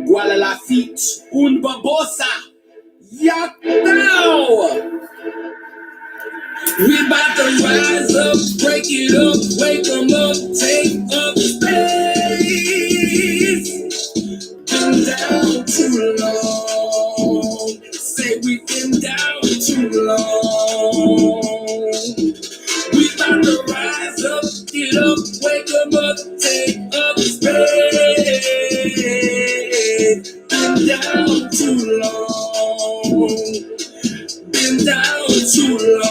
Gualalafit, un babosa. Yakao. We about to rise up, break it up, wake them up, take up space. Been down too long. Say we've been down too long. We about to rise up, get up, wake them up, take up space. Been down too long. Been down too long.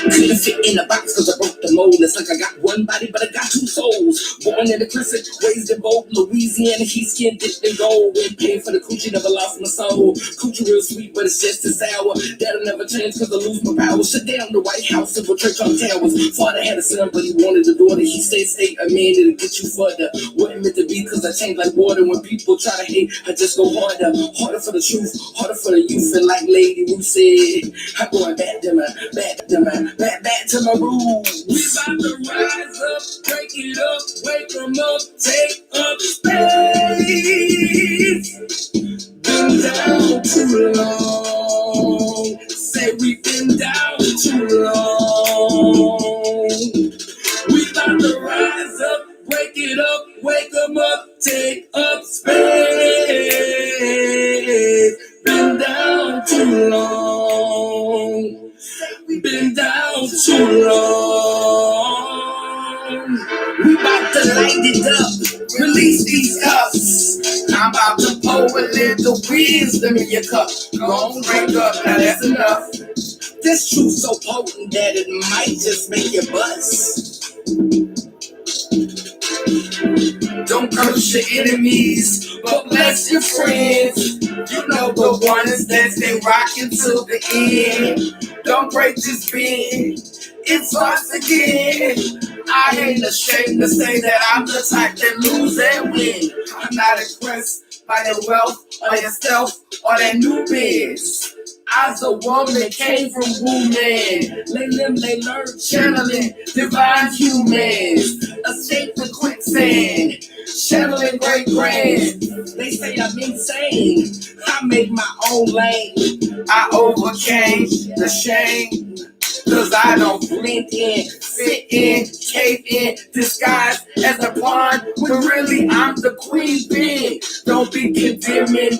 Couldn't fit in a box cause I broke the mold. It's like I got one body but I got two souls. Born in the crescent, raised in bold Louisiana, heat skin dipped in gold. When paid for the coochie, never lost my soul. Coochie real sweet but it's just as sour. That'll never change cause I lose my power. Shut down the White House, civil church on towers. Father had a son but he wanted a daughter. He said stay a man, it'll get you further. Wasn't meant to be cause I change like water. When people try to hate, I just go harder. Harder for the truth, harder for the youth. And like Lady Ruth said, I'm going back to my roots. We about to rise up, break it up, wake them up, take up space. Been down too long. Say we've been down too long. We about to rise up, break it up, wake them up, take up space. Been down too long. Been down too long. We about to light it up, release these cups. I'm about to pour a little wisdom in your cup. Gon' drink up, now that's enough. This truth so potent that it might just make you bust. Don't curse your enemies, but bless your friends. You know the ones that stay rocking till the end. Don't break this bend, it starts again. I ain't ashamed to say that I'm the type that lose and win. I'm not impressed by your wealth or your stealth or that new biz. As a woman came from woman, lay learn channeling divine humans, escape the quicksand, channeling great grand. They say I'm insane, I made my own lane. I overcame the shame. Cause I don't blend in, fit in, cave in, disguised as a pawn, when really I'm the queen bee. Don't be condemning,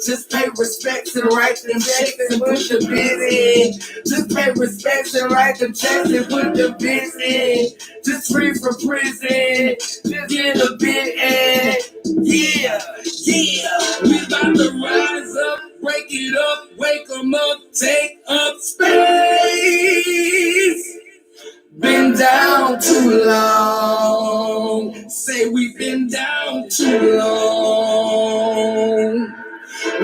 just pay respects and write them checks and put the biz in. Just pay respects and write them checks and put the biz in. Just free from prison, just get a bit in. Yeah, we about to rise up, break it up, wake them up, take up space. Been down too long. Say we've been down too long.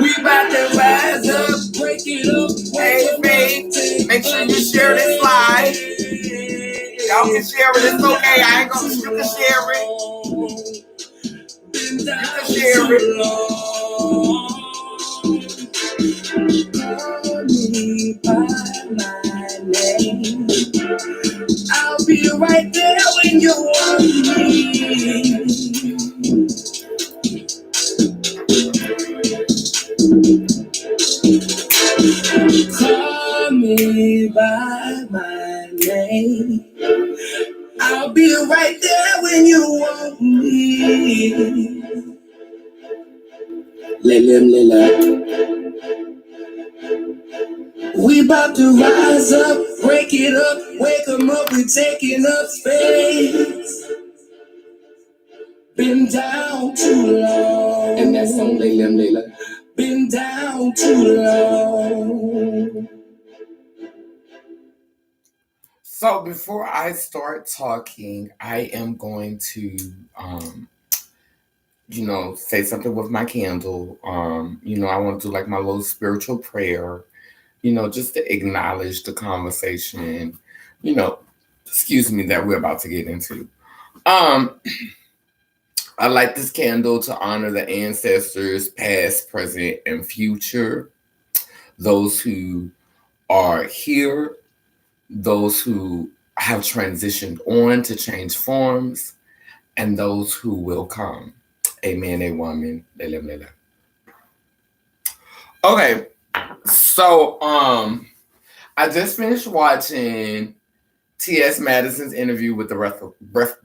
We about to rise up, break it up. Hey, babe, make sure you share this live. Y'all can share it, it's okay. I ain't gonna, you can share it. You can share it. Call me by my name. I'll be right there when you want me. Call me by my name. I'll be right there when you want me. We about to rise up, break it up, wake them up, we taking up space. Been down too long. And that song, Layla. Been down too long. So before I start talking, I am going to, say something with my candle. I want to do like my little spiritual prayer, just to acknowledge the conversation, that we're about to get into. I light this candle to honor the ancestors, past, present, and future, those who are here, those who have transitioned on to change forms, and those who will come. Amen, a woman. Okay, so I just finished watching TS Madison's interview with the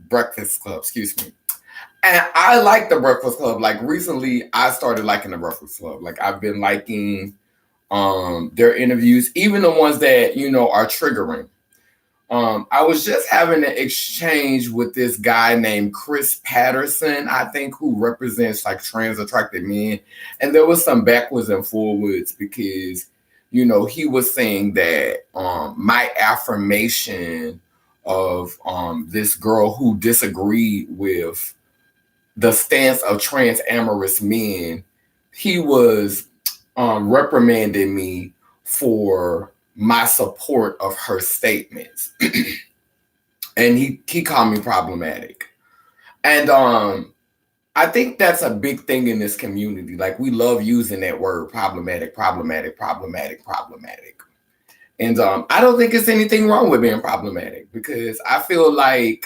Breakfast Club, excuse me. And I like the Breakfast Club. Like recently I started liking the Breakfast Club. Like I've been liking their interviews, even the ones that, are triggering. I was just having an exchange with this guy named Chris Patterson, I think, who represents like trans attracted men. And there was some backwards and forwards because, he was saying that my affirmation of this girl who disagreed with the stance of trans amorous men, he was reprimanding me for my support of her statements. And he called me problematic. And I think that's a big thing in this community. Like we love using that word problematic. And I don't think it's anything wrong with being problematic because I feel like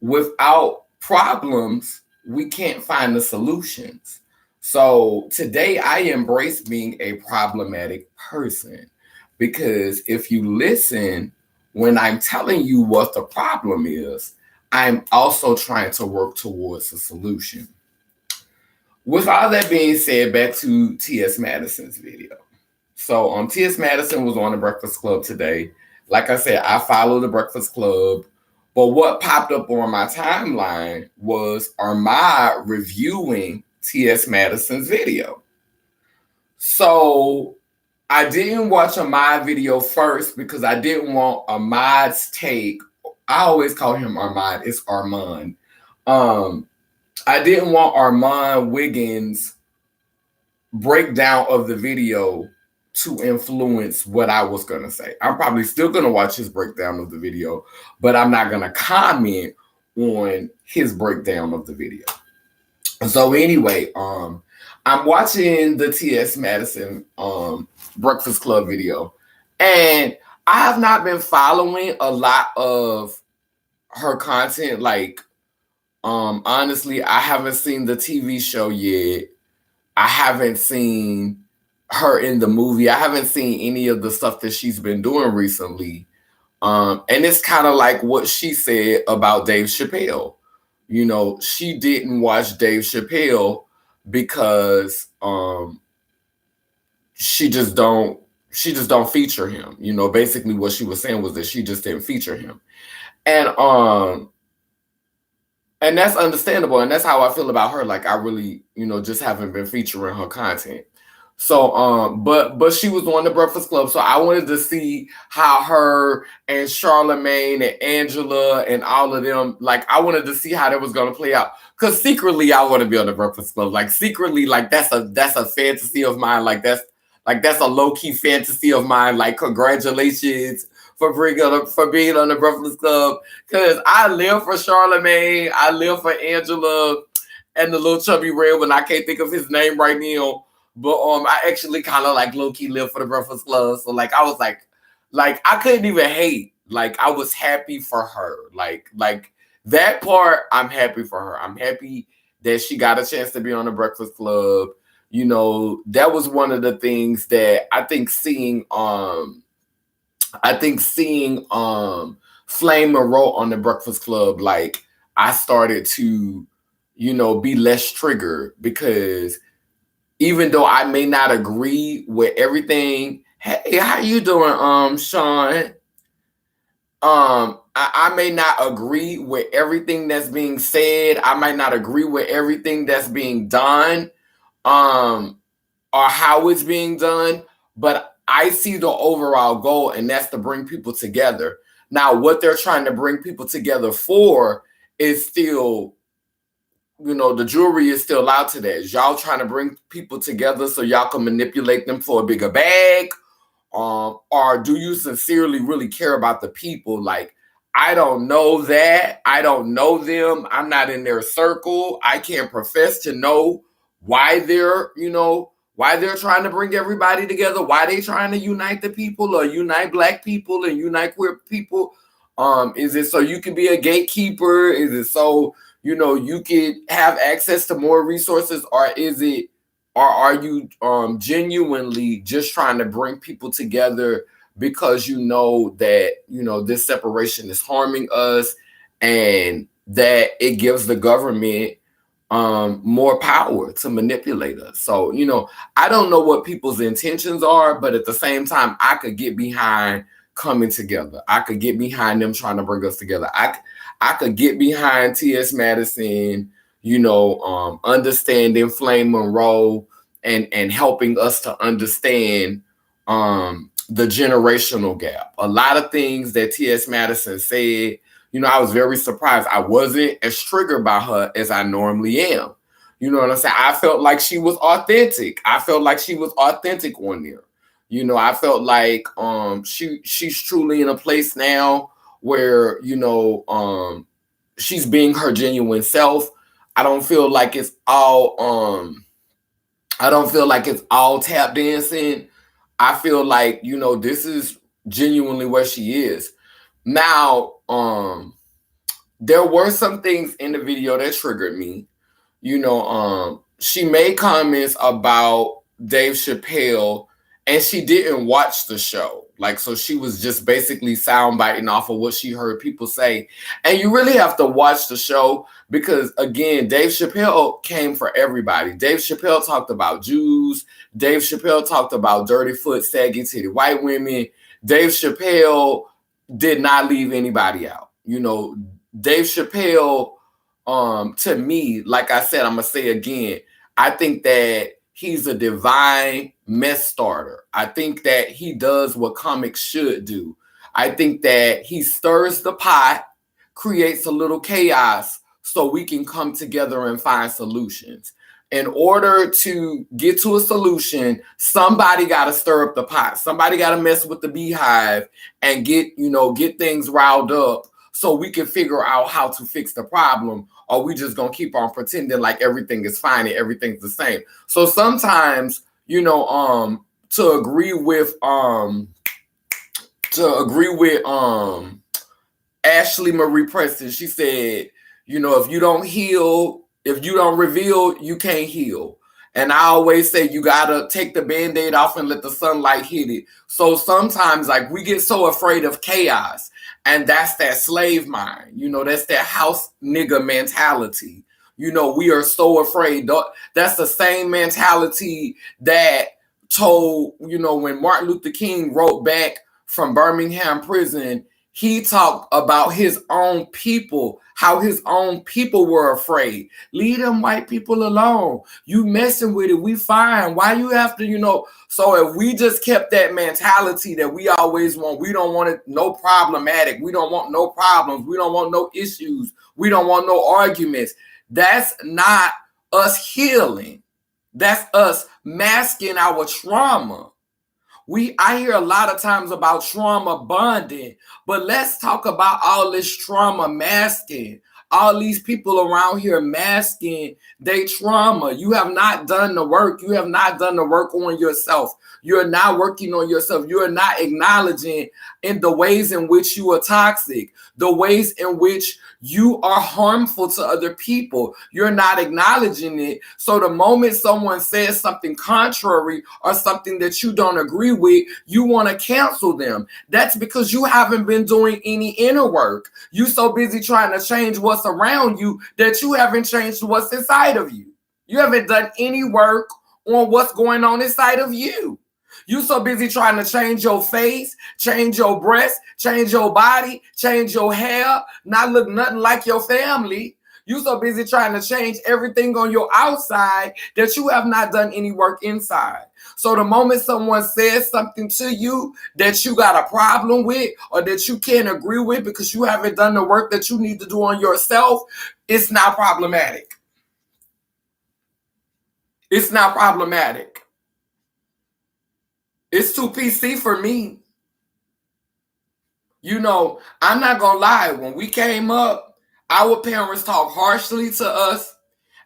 without problems, we can't find the solutions. So today I embrace being a problematic person because if you listen when I'm telling you what the problem is, I'm also trying to work towards a solution. With all that being said, back to TS Madison's video. So TS Madison was on the Breakfast Club today. Like I said, I follow the Breakfast Club. But what popped up on my timeline was Armad reviewing T.S. Madison's video. So I didn't watch Armad video first because I didn't want Armad's take. I always call him Armad. It's Armand. I didn't want Armand Wiggins' breakdown of the video to influence what I was going to say. I'm probably still going to watch his breakdown of the video, but I'm not going to comment on his breakdown of the video. So anyway, I'm watching the T.S. Madison Breakfast Club video, and I have not been following a lot of her content. Like, honestly, I haven't seen the TV show yet. I haven't seen her in the movie. I haven't seen any of the stuff that she's been doing recently. And it's kind of like what she said about Dave Chappelle. She didn't watch Dave Chappelle because she just don't feature him. Basically what she was saying was that she just didn't feature him. And that's understandable. And that's how I feel about her. Like I really, just haven't been featuring her content. So, but she was on the Breakfast Club, so I wanted to see how her and Charlemagne and Angela and all of them, like, I wanted to see how that was going to play out. Because secretly, I want to be on the Breakfast Club. Like, secretly, like, that's a fantasy of mine. Like, that's a low-key fantasy of mine. Like, congratulations for being on the Breakfast Club. Because I live for Charlemagne. I live for Angela and the little chubby red one. I can't think of his name right now. But I actually kind of like low-key live for the Breakfast Club. So like I was like I couldn't even hate. Like I was happy for her. Like that part, I'm happy for her. I'm happy that she got a chance to be on the Breakfast Club. That was one of the things that I think seeing Flame Monroe on the Breakfast Club, like I started to, be less triggered because even though I may not agree with everything, hey, how you doing, Sean? I may not agree with everything that's being said. I might not agree with everything that's being done, or how it's being done, but I see the overall goal, and that's to bring people together. Now, what they're trying to bring people together for is still, the jury is still out to that. Y'all trying to bring people together so y'all can manipulate them for a bigger bag? Or do you sincerely really care about the people? Like, I don't know that. I don't know them. I'm not in their circle. I can't profess to know why they're trying to bring everybody together, why they trying to unite the people or unite Black people and unite queer people. Is it so you can be a gatekeeper? Is it so you could have access to more resources, or are you genuinely just trying to bring people together because you know that this separation is harming us, and that it gives the government more power to manipulate us. So I don't know what people's intentions are, but at the same time, I could get behind coming together. I could get behind them trying to bring us together. I could get behind TS Madison, understanding Flame Monroe, and helping us to understand the generational gap. A lot of things that TS Madison said, I was very surprised. I wasn't as triggered by her as I normally am. You know what I'm saying? I felt like she was authentic. I felt like she was authentic on there. I felt like she's truly in a place now where she's being her genuine self. I don't feel like it's all tap dancing. I feel like this is genuinely where she is now. There were some things in the video that triggered me. She made comments about Dave Chappelle, and she didn't watch the show. So she was just basically soundbiting off of what she heard people say. And you really have to watch the show because, again, Dave Chappelle came for everybody. Dave Chappelle talked about Jews. Dave Chappelle talked about dirty foot, saggy titty white women. Dave Chappelle did not leave anybody out. Dave Chappelle, to me, like I said, I'm going to say again, I think that he's a divine mess starter. I think that he does what comics should do. I think that he stirs the pot, creates a little chaos so we can come together and find solutions. In order to get to a solution, somebody got to stir up the pot. Somebody got to mess with the beehive and get things riled up so we can figure out how to fix the problem, or we just gonna keep on pretending like everything is fine and everything's the same. So sometimes, to agree with Ashley Marie Preston, she said, if you don't heal, if you don't reveal, you can't heal. And I always say you gotta take the Band-Aid off and let the sunlight hit it. So sometimes we get so afraid of chaos. And that's that slave mind, that's that house nigga mentality. We are so afraid. That's the same mentality that told, when Martin Luther King wrote back from Birmingham prison, he talked about his own people, how his own people were afraid. Leave them white people alone. You messing with it, we fine. Why you have to, So if we just kept that mentality that we always want, we don't want it no problematic. We don't want no problems. We don't want no issues. We don't want no arguments. That's not us healing. That's us masking our trauma. I hear a lot of times about trauma bonding, but let's talk about all this trauma masking. All these people around here masking their trauma. You have not done the work. You have not done the work on yourself. You're not working on yourself. You are not acknowledging in the ways in which you are toxic, the ways in which you are harmful to other people. You're not acknowledging it. So the moment someone says something contrary or something that you don't agree with, you want to cancel them. That's because you haven't been doing any inner work. You're so busy trying to change what's around you that you haven't changed what's inside of you. You haven't done any work on what's going on inside of you. You so busy trying to change your face, change your breast, change your body, change your hair, not look nothing like your family. You so busy trying to change everything on your outside that you have not done any work inside. So the moment someone says something to you that you got a problem with or that you can't agree with because you haven't done the work that you need to do on yourself, it's not problematic. It's not problematic. It's too PC for me. I'm not going to lie. When we came up, our parents talked harshly to us,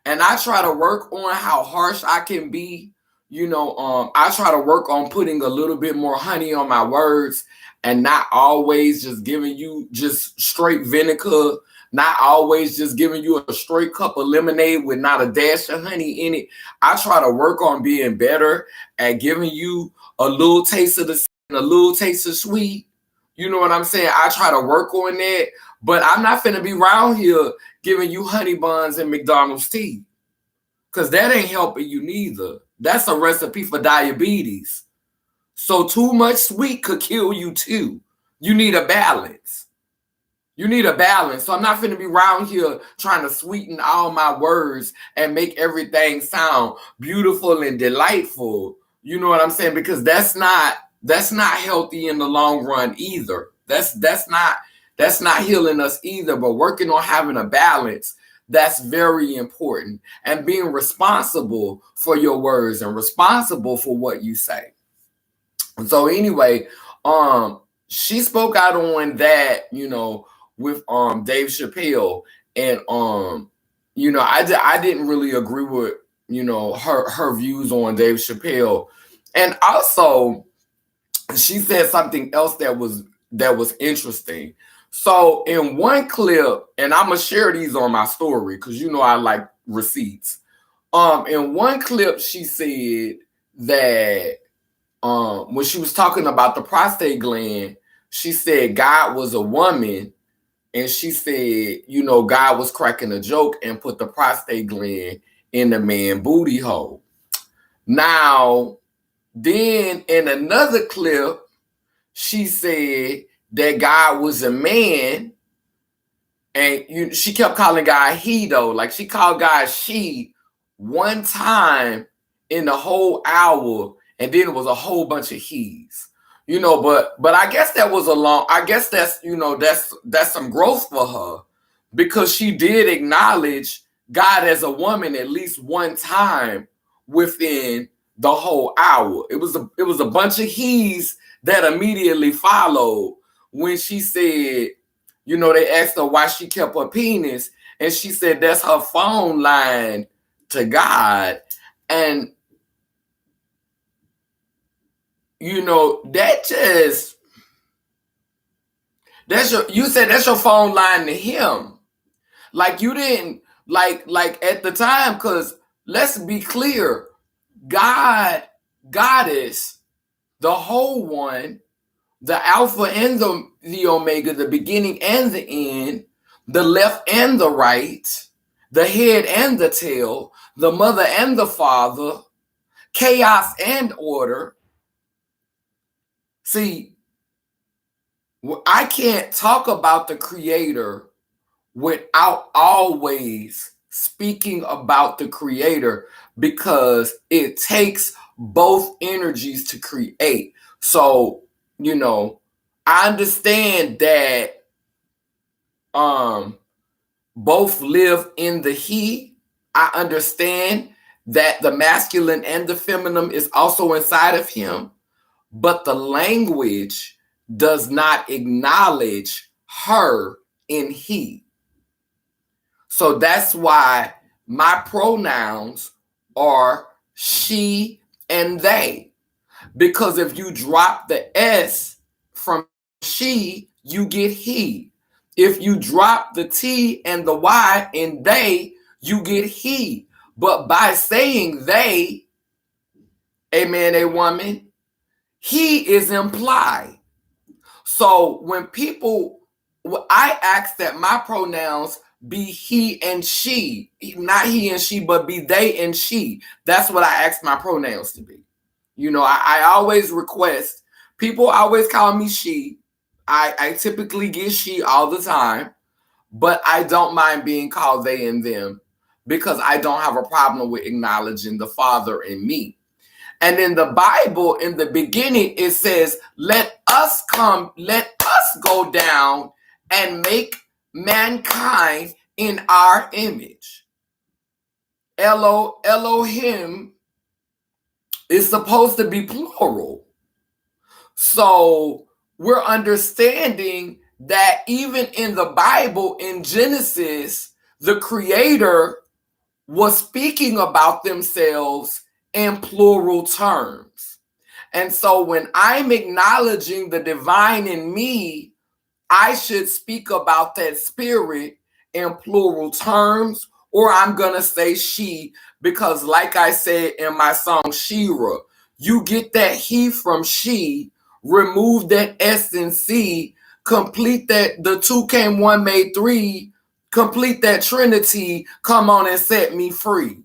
and I try to work on how harsh I can be. I try to work on putting a little bit more honey on my words and not always just giving you just straight vinegar. not always just giving you a straight cup of lemonade with not a dash of honey in it. I try to work on being better at giving you a little taste of the and a little taste of sweet. You know what I'm saying? I try to work on that, but I'm not finna be around here giving you honey buns and McDonald's tea, because that ain't helping you neither. That's a recipe for diabetes. So too much sweet could kill you too. You need a balance. You need a balance. So I'm not going to be around here trying to sweeten all my words and make everything sound beautiful and delightful. You know what I'm saying? Because that's not healthy in the long run either. That's not healing us either. But working on having a balance, that's very important. And being responsible for your words and responsible for what you say. So anyway, she spoke out on that, with Dave Chappelle, and I didn't really agree with her views on Dave Chappelle. And also she said something else that was interesting. So in one clip, and I'm gonna share these on my story because I like receipts. In one clip she said that when she was talking about the prostate gland, she said God was a woman. And she said, God was cracking a joke and put the prostate gland in the man booty hole. Now, then in another clip, she said that God was a man. And she kept calling God he, though. Like, she called God she one time in the whole hour. And then it was a whole bunch of he's. But I guess that's some growth for her, because she did acknowledge God as a woman at least one time within the whole hour. It was a bunch of he's that immediately followed when she said, they asked her why she kept her penis, and she said that's her phone line to God. And you said that's your phone line to him. Like, you didn't like at the time, because let's be clear, God, Goddess, the whole one, the Alpha and the Omega, the beginning and the end, the left and the right, the head and the tail, the mother and the father, chaos and order. See, I can't talk about the Creator without always speaking about the Creator, because it takes both energies to create. So, I understand that both live in the he. I understand that the masculine and the feminine is also inside of him, but the language does not acknowledge her in he. So that's why my pronouns are she and they. Because if you drop the S from she, you get he. If you drop the T and the Y in they, you get he. But by saying they, a man, a woman, he is implied. So when I ask that my pronouns be he and she, not he and she, but be they and she. That's what I ask my pronouns to be. I always request, people always call me she. I typically get she all the time, but I don't mind being called they and them, because I don't have a problem with acknowledging the Father in me. And in the Bible, in the beginning, it says, let us go down and make mankind in our image. Elohim is supposed to be plural. So we're understanding that even in the Bible, in Genesis, the Creator was speaking about themselves in plural terms. And so when I'm acknowledging the divine in me, I should speak about that spirit in plural terms, or I'm going to say she, because like I said in my song, Shira, you get that he from she, remove that S and C, complete that, the two came, one made three, complete that trinity, come on and set me free.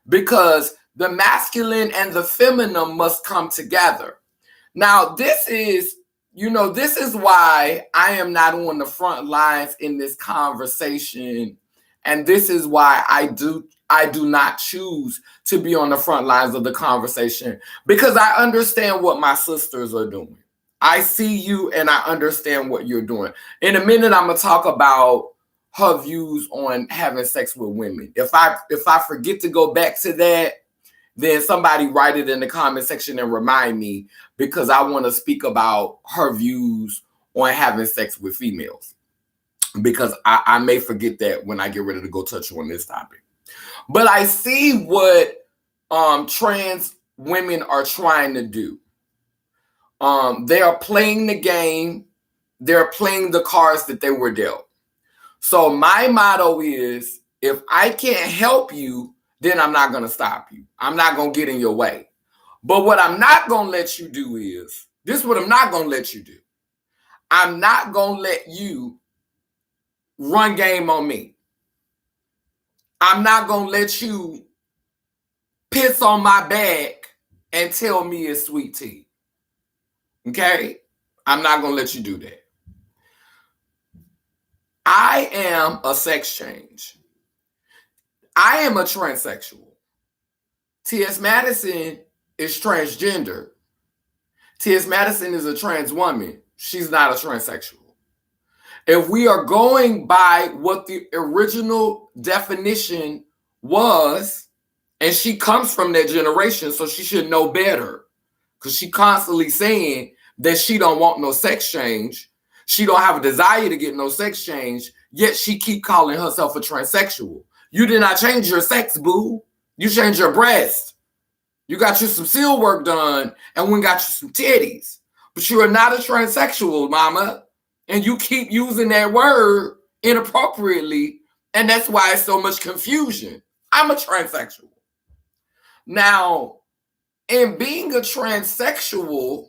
Because the masculine and the feminine must come together. Now, this is why I am not on the front lines in this conversation. And this is why I do not choose to be on the front lines of the conversation, because I understand what my sisters are doing. I see you and I understand what you're doing. In a minute, I'm going to talk about her views on having sex with women. If I forget to go back to that, then somebody write it in the comment section and remind me, because I want to speak about her views on having sex with females, because I may forget that when I get ready to go touch on this topic. But I see what trans women are trying to do. They are playing the game. They're playing the cards that they were dealt. So my motto is, if I can't help you, then I'm not going to stop you. I'm not going to get in your way. But what I'm not going to let you do is, this is what I'm not going to let you do. I'm not going to let you run game on me. I'm not going to let you piss on my back and tell me it's sweet tea. Okay? I'm not going to let you do that. I am a sex change. I am a transsexual. TS Madison is transgender. TS Madison is a trans woman. She's not a transsexual. If we are going by what the original definition was, and she comes from that generation, so she should know better, because she constantly saying that she don't want no sex change. She don't have a desire to get no sex change, yet she keep calling herself a transsexual. You did not change your sex, boo. You changed your breast. You got you some seal work done and we got you some titties. But you are not a transsexual, mama. And you keep using that word inappropriately. And that's why it's so much confusion. I'm a transsexual. Now, in being a transsexual,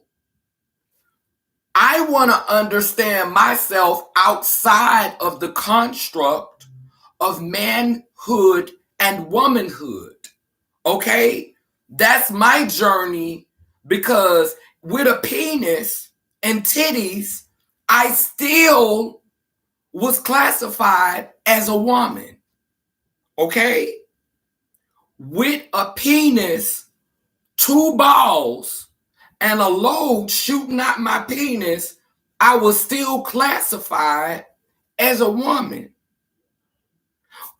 I want to understand myself outside of the construct of manhood and womanhood. Okay? That's my journey, because with a penis and titties, I still was classified as a woman. Okay? With a penis, two balls, and a load shooting out my penis, I was still classified as a woman.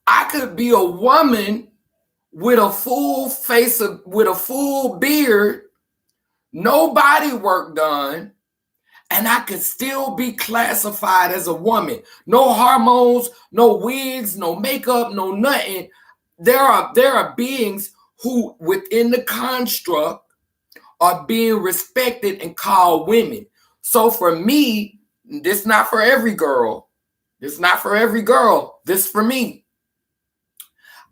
I could be a woman with a full face with a full beard, no body work done, and I could still be classified as a woman. No hormones, no wigs, no makeup, no nothing. There are beings who within the construct are being respected and called women. So for me, this not for every girl. This not for every girl. This for me.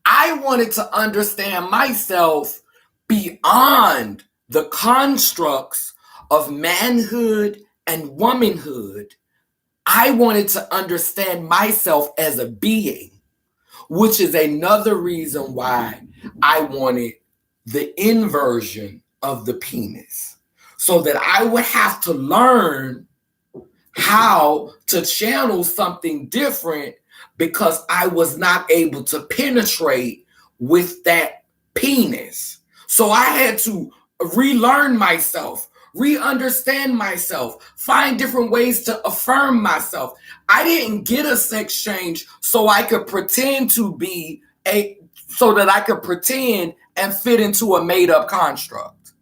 I wanted to understand myself beyond the constructs of manhood and womanhood. I wanted to understand myself as a being, which is another reason why I wanted the inversion of the penis, so that I would have to learn how to channel something different, because I was not able to penetrate with that penis. So I had to relearn myself, re-understand myself, find different ways to affirm myself. I didn't get a sex change so I could pretend to be so that I could pretend and fit into a made-up construct.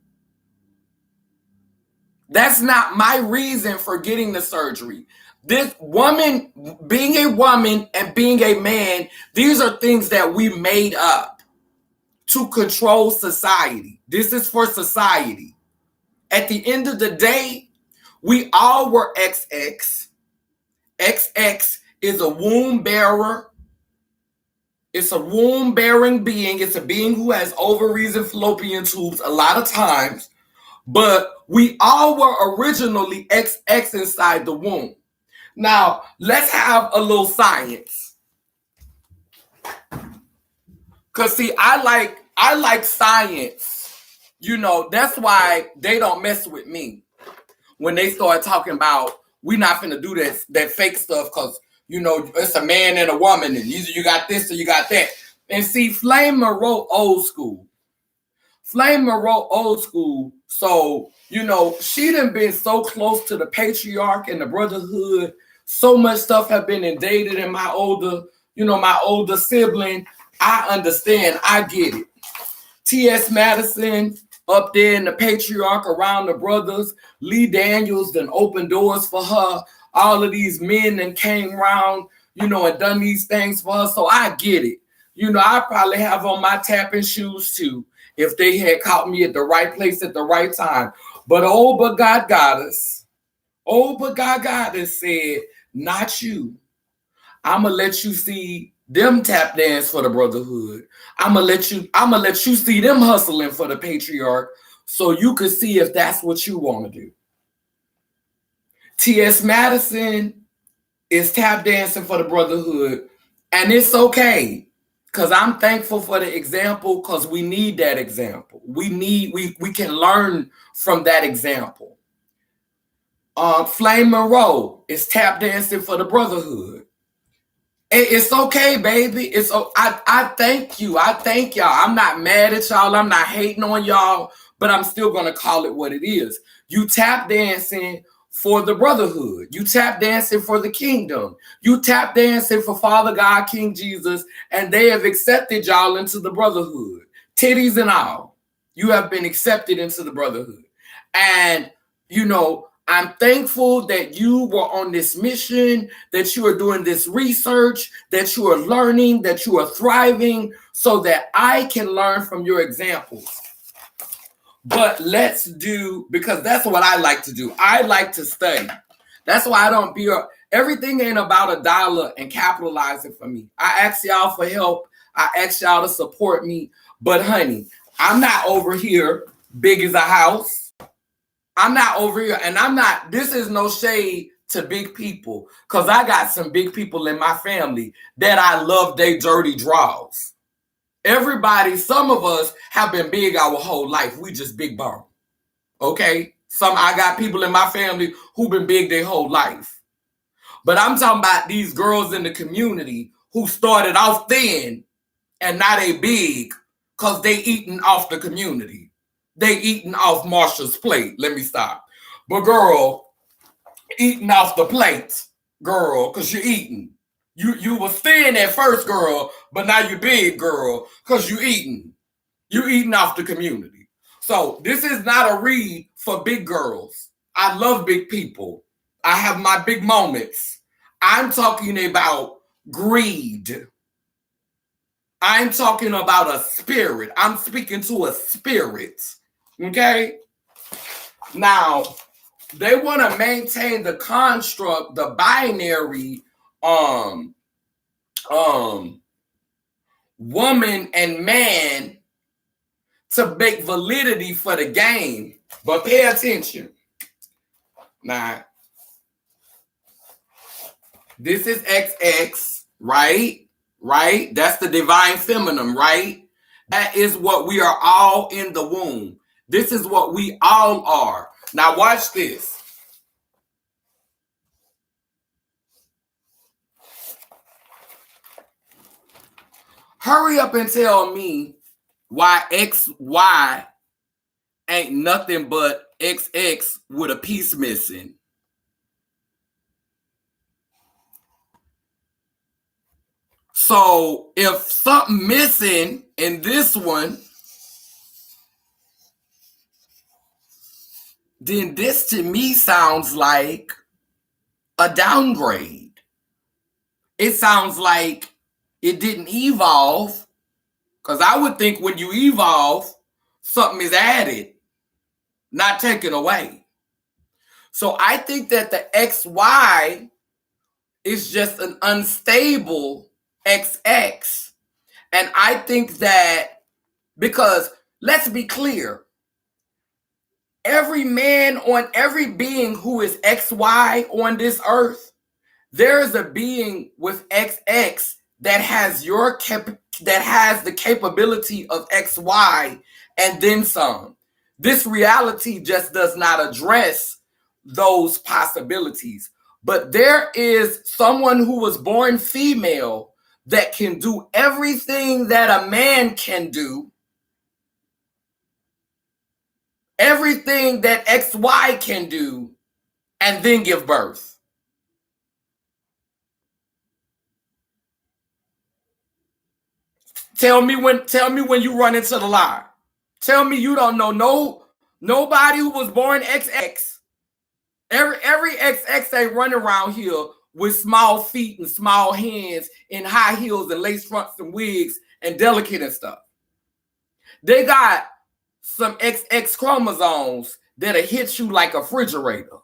That's not my reason for getting the surgery. This woman, being a woman and being a man, these are things that we made up to control society. This is for society. At the end of the day, we all were XX. XX is a womb bearer. It's a womb-bearing being. It's a being who has ovaries and fallopian tubes a lot of times. But we all were originally XX inside the womb. Now, let's have a little science. Cause see, I like science. You know, that's why they don't mess with me when they start talking about we not finna do that fake stuff because you know it's a man and a woman and either you got this or you got that. And see, Flame Monroe old school. Flame Monroe old school. So, you know, she done been so close to the patriarch and the brotherhood. So much stuff have been invaded in my older sibling. I understand. I get it. TS Madison up there in the patriarch around the brothers. Lee Daniels done opened doors for her. All of these men that came around, you know, and done these things for her. So I get it. You know, I probably have on my tapping shoes too if they had caught me at the right place at the right time. But God Goddess, but God Goddess said, not you. I'ma let you see them tap dance for the brotherhood. I'ma let you see them hustling for the patriarch so you can see if that's what you want to do. TS Madison is tap dancing for the brotherhood, and it's okay. Cause I'm thankful for the example, cause we need that example. We can learn from that example. Flame Monroe is tap dancing for the brotherhood. It's okay, baby. I thank you. I thank y'all. I'm not mad at y'all. I'm not hating on y'all, but I'm still gonna call it what it is. You tap dancing for the brotherhood. You tap dancing for the kingdom. You tap dancing for Father God, King Jesus, and they have accepted y'all into the brotherhood. Titties and all. You have been accepted into the brotherhood. And, you know, I'm thankful that you were on this mission, that you are doing this research, that you are learning, that you are thriving, so that I can learn from your examples. But let's do, because that's what I like to do. I like to study. That's why I don't be, everything ain't about a dollar and capitalizing for me. I ask y'all for help. I ask y'all to support me. But honey, I'm not over here big as a house. I'm not over here, and this is no shade to big people, because I got some big people in my family that I love they dirty draws. Everybody, some of us have been big our whole life. We just big bone. Okay? I got people in my family who've been big their whole life. But I'm talking about these girls in the community who started off thin and now they big because they eating off the community. They eating off Marsha's plate. Let me stop. But girl, eating off the plate, girl, because you're eating. You were thin at first, girl, but now you're big, girl, because you eating. You eating off the community. So this is not a read for big girls. I love big people. I have my big moments. I'm talking about greed. I'm talking about a spirit. I'm speaking to a spirit. Okay? Now, they want to maintain the construct, the binary woman and man to make validity for the game. But pay attention. Now, this is XX, right? Right? That's the divine feminine, right? That is what we are all in the womb. This is what we all are. Now watch this. Hurry up and tell me why XY ain't nothing but XX with a piece missing. So if something missing in this one, then this to me sounds like a downgrade. It sounds like it didn't evolve, because I would think when you evolve, something is added, not taken away. So I think that the XY is just an unstable XX And I think that because let's be clear, every man on every being who is XY on this earth, there is a being with XX that has that has the capability of XY and then some. This reality just does not address those possibilities. But there is someone who was born female that can do everything that a man can do, everything that XY can do, and then give birth. Tell me when you run into the lie. Tell me you don't know nobody who was born XX. Every XX ain't running around here with small feet and small hands and high heels and lace fronts and wigs and delicate and stuff. They got some XX chromosomes that'll hit you like a refrigerator,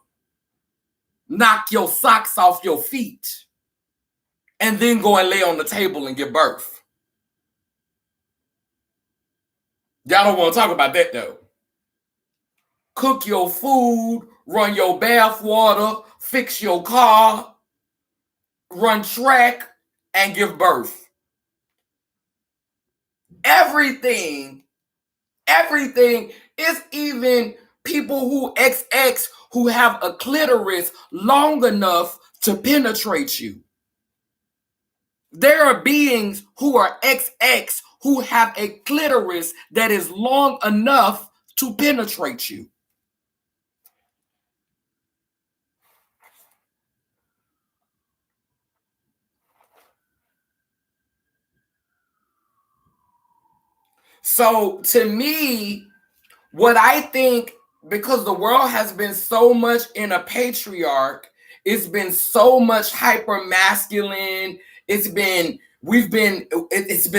knock your socks off your feet, and then go and lay on the table and give birth. Y'all don't want to talk about that though. Cook your food, run your bath water, fix your car, run track, and give birth. Everything, it's even people who XX who have a clitoris long enough to penetrate you. There are beings who are XX who have a clitoris that is long enough to penetrate you. So to me, what I think, because the world has been so much in a patriarch, it's been so much hyper masculine, it's been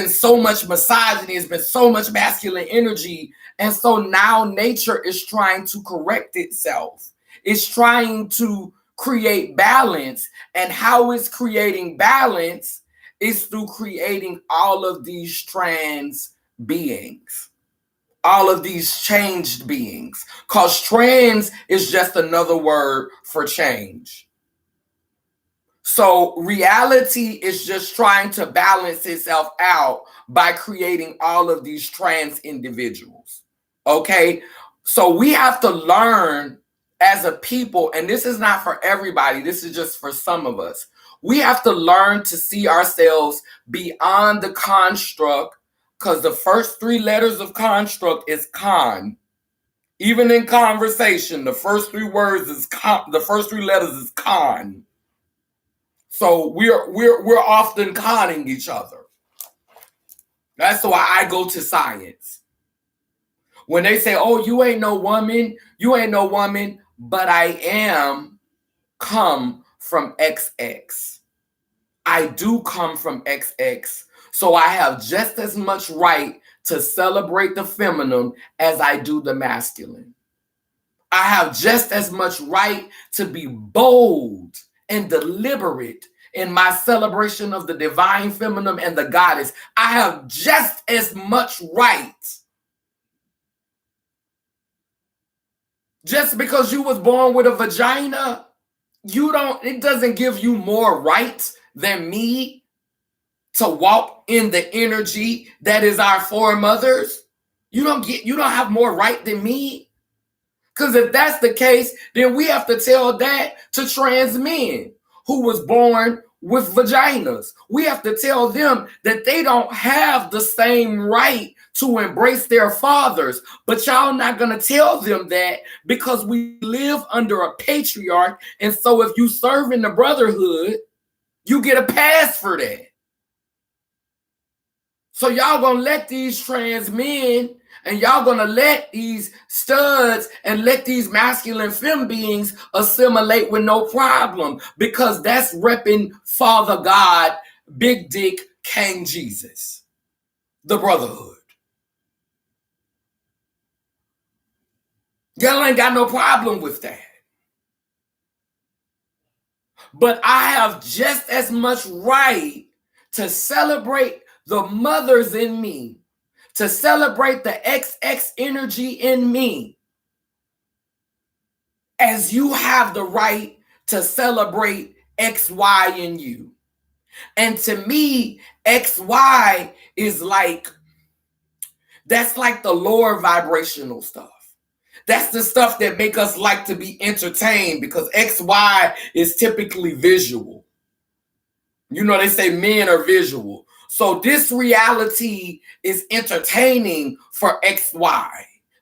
so much misogyny, it's been so much masculine energy. And so now nature is trying to correct itself. It's trying to create balance. And how it's creating balance is through creating all of these trans beings, all of these changed beings, because trans is just another word for change. So reality is just trying to balance itself out by creating all of these trans individuals. Okay, so we have to learn as a people, and this is not for everybody, this is just for some of us. We have to learn to see ourselves beyond the construct, because the first three letters of construct is con. Even in conversation, the first three words is con. The first three letters is con. So we're often conning each other. That's why I go to science. When they say, "Oh, you ain't no woman," but I am come from XX. I do come from XX. So I have just as much right to celebrate the feminine as I do the masculine. I have just as much right to be bold and deliberate in my celebration of the divine feminine and the goddess. I have just as much right. Just because you was born with a vagina, it doesn't give you more rights than me to walk in the energy that is our foremothers. You don't have more right than me. Because if that's the case, then we have to tell that to trans men who was born with vaginas. We have to tell them that they don't have the same right to embrace their fathers. But y'all not going to tell them that, because we live under a patriarch. And so if you serve in the brotherhood, you get a pass for that. So y'all gonna let these trans men, and y'all gonna let these studs and let these masculine femme beings assimilate with no problem, because that's repping Father God, Big Dick, King Jesus, the brotherhood. Y'all ain't got no problem with that. But I have just as much right to celebrate the mothers in me, to celebrate the XX energy in me, as you have the right to celebrate XY in you. And to me, XY is like, that's like the lower vibrational stuff. That's the stuff that make us like to be entertained, because XY is typically visual. You know, they say men are visual. So this reality is entertaining for XY.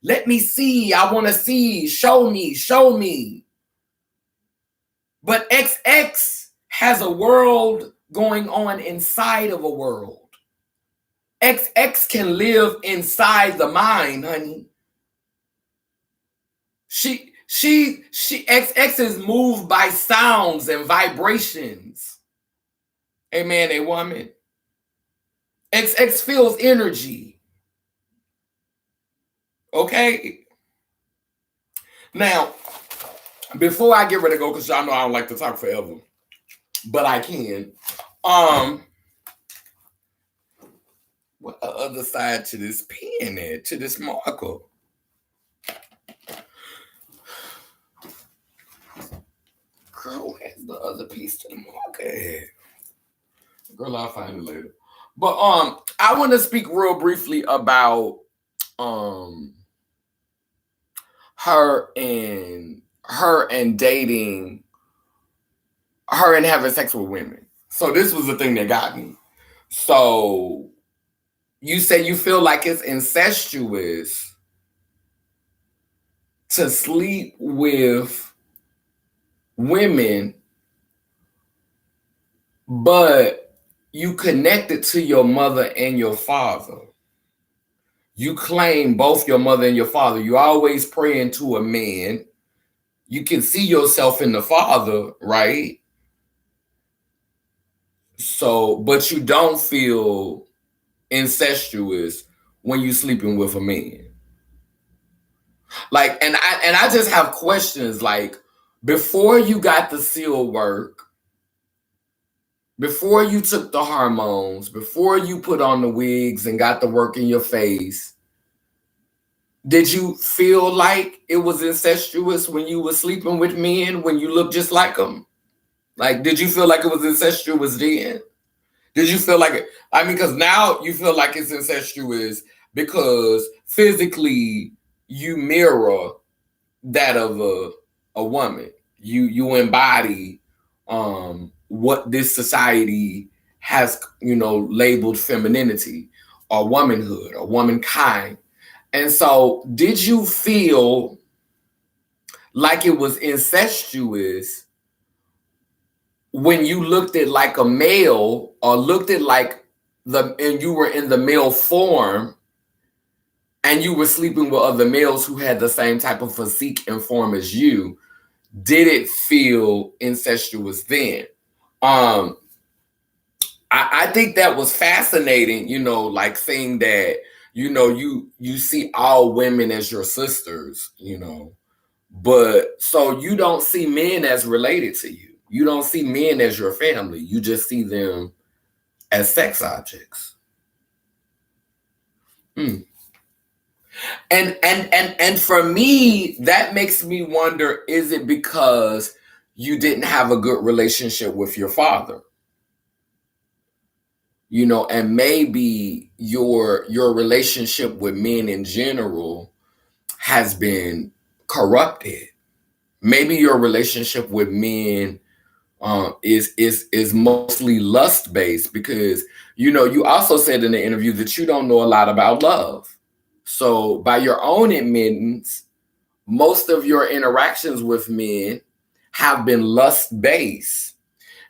Let me see. I want to see. Show me. Show me. But XX has a world going on inside of a world. XX can live inside the mind, honey. XX is moved by sounds and vibrations. A man, a woman. XX feels energy. Okay? Now, before I get ready to go, because y'all know I don't like to talk forever, but I can. What the other side to this pen at, to this marker? Girl, where's the other piece to the marker at? Girl, I'll find it later. But I want to speak real briefly about her and dating, her and having sex with women. So this was the thing that got me. So you say you feel like it's incestuous to sleep with women, but you connected to your mother and your father. You claim both your mother and your father. You always praying to a man. You can see yourself in the father, right? So, but you don't feel incestuous when you sleeping with a man. Like, and I just have questions, like, before you got the seal work, before you took the hormones, before you put on the wigs and got the work in your face, did you feel like it was incestuous when you were sleeping with men, when you looked just like them? Like, did you feel like it was incestuous then? Did you feel like it? I mean, because now you feel like it's incestuous because physically you mirror that of a woman. You embody what this society has, labeled femininity or womanhood or womankind. And so did you feel like it was incestuous when you looked at like a male, or looked at like and you were in the male form and you were sleeping with other males who had the same type of physique and form as you? Did it feel incestuous then? I think that was fascinating, like saying that, you see all women as your sisters, but so you don't see men as related to you. You don't see men as your family. You just see them as sex objects. And for me, that makes me wonder, is it because you didn't have a good relationship with your father? And maybe your relationship with men in general has been corrupted. Maybe your relationship with men is mostly lust based, because you also said in the interview that you don't know a lot about love. So by your own admittance, most of your interactions with men have been lust based,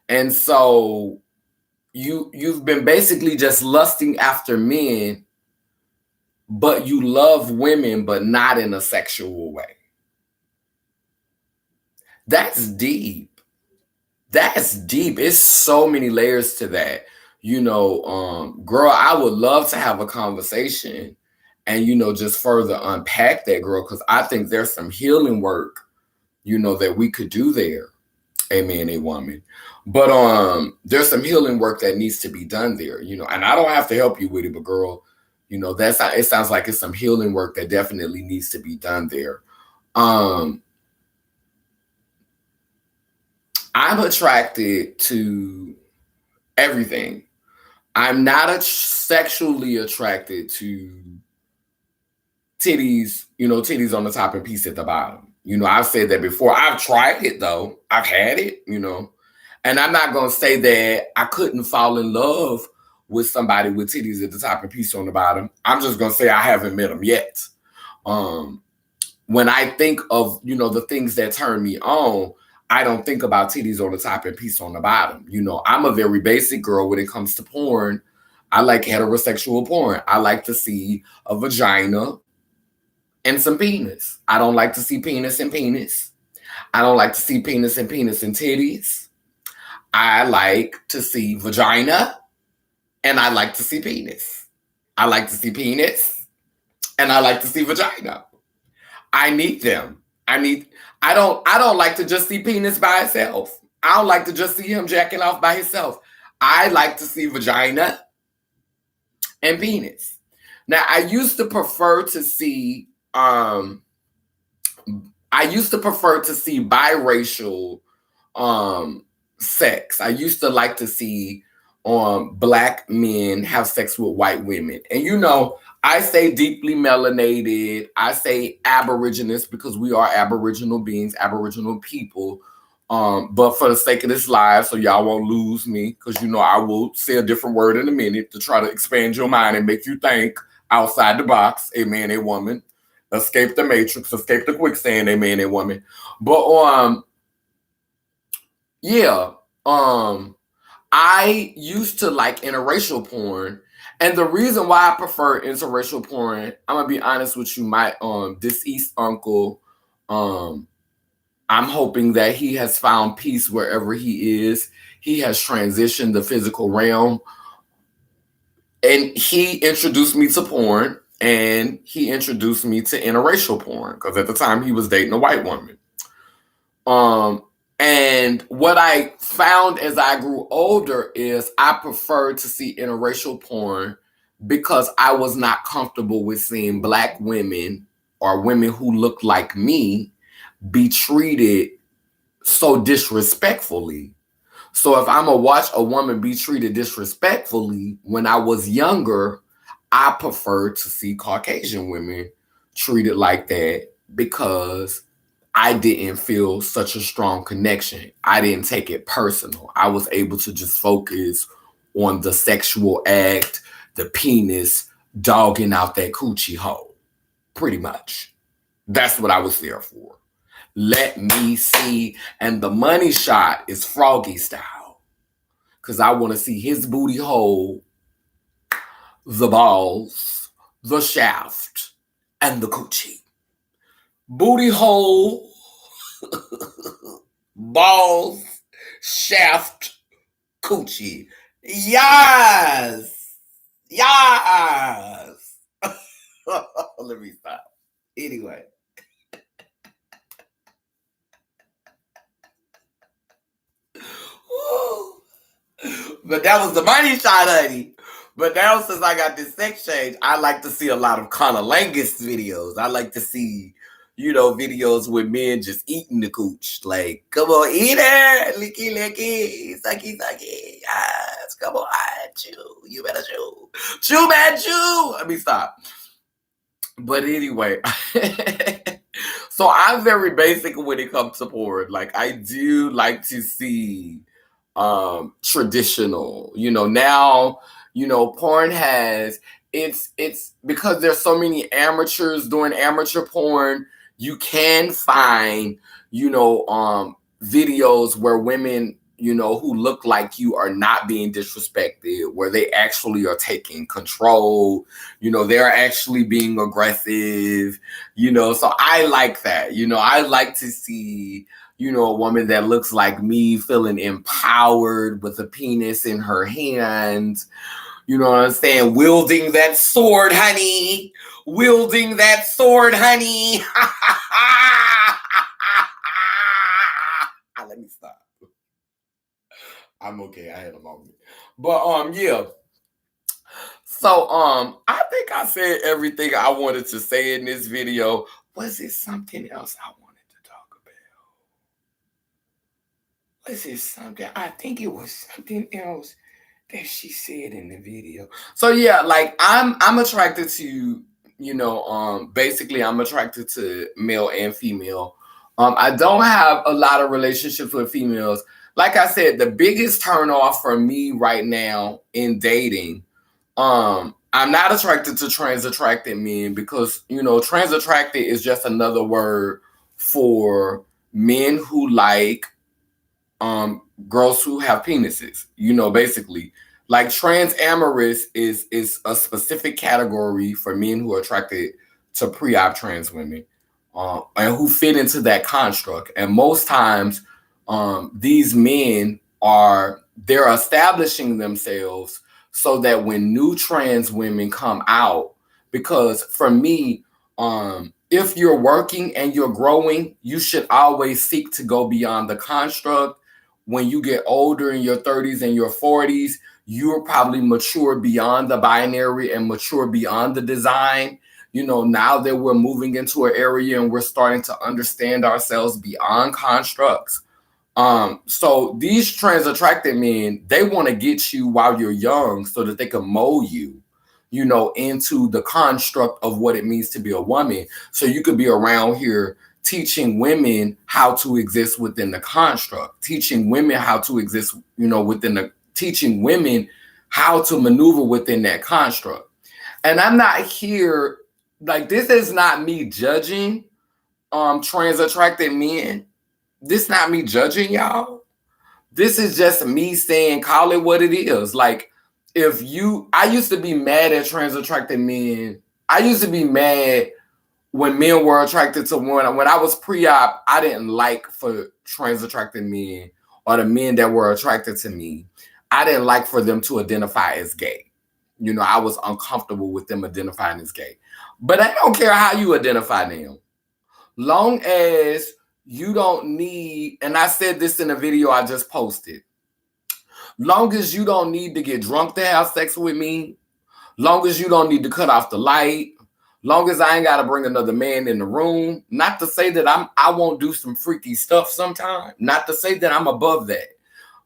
and so you've been basically just lusting after men, but you love women, but not in a sexual way. That's deep. That's deep. It's so many layers to that. Girl, I would love to have a conversation and, just further unpack that, girl, because I think there's some healing work, that we could do there. a man, a woman. But there's some healing work that needs to be done there, and I don't have to help you with it, but girl, it sounds like it's some healing work that definitely needs to be done there. I'm attracted to everything. I'm not sexually attracted to titties on the top and piece at the bottom. I've said that before. I've tried it though. I've had it, and I'm not going to say that I couldn't fall in love with somebody with titties at the top and piece on the bottom. I'm just going to say I haven't met them yet. When I think of, the things that turn me on, I don't think about titties on the top and piece on the bottom. I'm a very basic girl when it comes to porn. I like heterosexual porn. I like to see a vagina and some penis. I don't like to see penis and penis. I don't like to see penis and penis and titties. I like to see vagina and I like to see penis. I like to see penis and I like to see vagina. I need them. I don't like to just see penis by itself. I don't like to just see him jacking off by himself. I like to see vagina and penis. Now, I used to prefer to see biracial sex. I used to like to see black men have sex with white women. And I say deeply melanated. I say aborigines because we are aboriginal beings, aboriginal people. But for the sake of this live, so y'all won't lose me, because I will say a different word in a minute to try to expand your mind and make you think outside the box. A man, a woman. Escape the matrix, escape the quicksand, a man, a woman. But I used to like interracial porn. And the reason why I prefer interracial porn, I'm gonna be honest with you, my deceased uncle, I'm hoping that he has found peace wherever he is. He has transitioned the physical realm. And he introduced me to porn, and he introduced me to interracial porn, because at the time he was dating a white woman. And what I found as I grew older is I preferred to see interracial porn because I was not comfortable with seeing black women or women who looked like me be treated so disrespectfully. So if I'm gonna watch a woman be treated disrespectfully, when I was younger, I preferred to see Caucasian women treated like that because I didn't feel such a strong connection. I didn't take it personal. I was able to just focus on the sexual act, the penis, dogging out that coochie hole. Pretty much. That's what I was there for. Let me see. And the money shot is Froggy style. Because I want to see his booty hole, the balls, the shaft, and the coochie. Booty hole, balls, shaft, coochie. Yes! Yes! Let me stop. Anyway. But that was the money shot, honey. But now, since I got this sex change, I like to see a lot of conolangus videos. I like to see, videos with men just eating the cooch. Like, come on, eat it. Licky, licky. Sucky, sucky. Yes, come on, chew. You better chew. Chew, man, chew. Let me stop. But anyway, so I'm very basic when it comes to porn. Like, I do like to see traditional, now, porn has, it's because there's so many amateurs doing amateur porn. You can find, videos where women, who look like you are not being disrespected, where they actually are taking control, they're actually being aggressive, so I like that. I like to see, a woman that looks like me feeling empowered with a penis in her hands, you know what I'm saying? Wielding that sword, honey. Wielding that sword, honey. Let me stop. I'm okay. I had a moment. But yeah. So I think I said everything I wanted to say in this video. Was it something else I wanted to talk about? Was it something? I think it was something else that she said in the video. So yeah, like I'm attracted to, basically I'm attracted to male and female. I don't have a lot of relationships with females. Like I said, the biggest turn off for me right now in dating, I'm not attracted to trans attracted men because, trans attracted is just another word for men who like girls who have penises, basically. Like trans amorous is a specific category for men who are attracted to pre-op trans women, and who fit into that construct. And most times, these men they're establishing themselves so that when new trans women come out, because for me, if you're working and you're growing, you should always seek to go beyond the construct. When you get older in your 30s and your 40s, you're probably mature beyond the binary and mature beyond the design. Now that we're moving into an area and we're starting to understand ourselves beyond constructs. So these trans attracted men, they want to get you while you're young so that they can mold you, into the construct of what it means to be a woman. So you could be around here teaching women how to exist within the construct, teaching women how to exist, teaching women how to maneuver within that construct. And I'm not here, like, this is not me judging trans attracted men. This is not me judging y'all. This is just me saying, call it what it is. Like, I used to be mad at trans attracted men. I used to be mad when men were attracted to women. When I was pre-op, I didn't like for trans attracted men or the men that were attracted to me. I didn't like for them to identify as gay. I was uncomfortable with them identifying as gay. But I don't care how you identify them. Long as you don't need, and I said this in a video I just posted, long as you don't need to get drunk to have sex with me, long as you don't need to cut off the light, long as I ain't got to bring another man in the room. Not to say that I won't do some freaky stuff sometime. Not to say that I'm above that.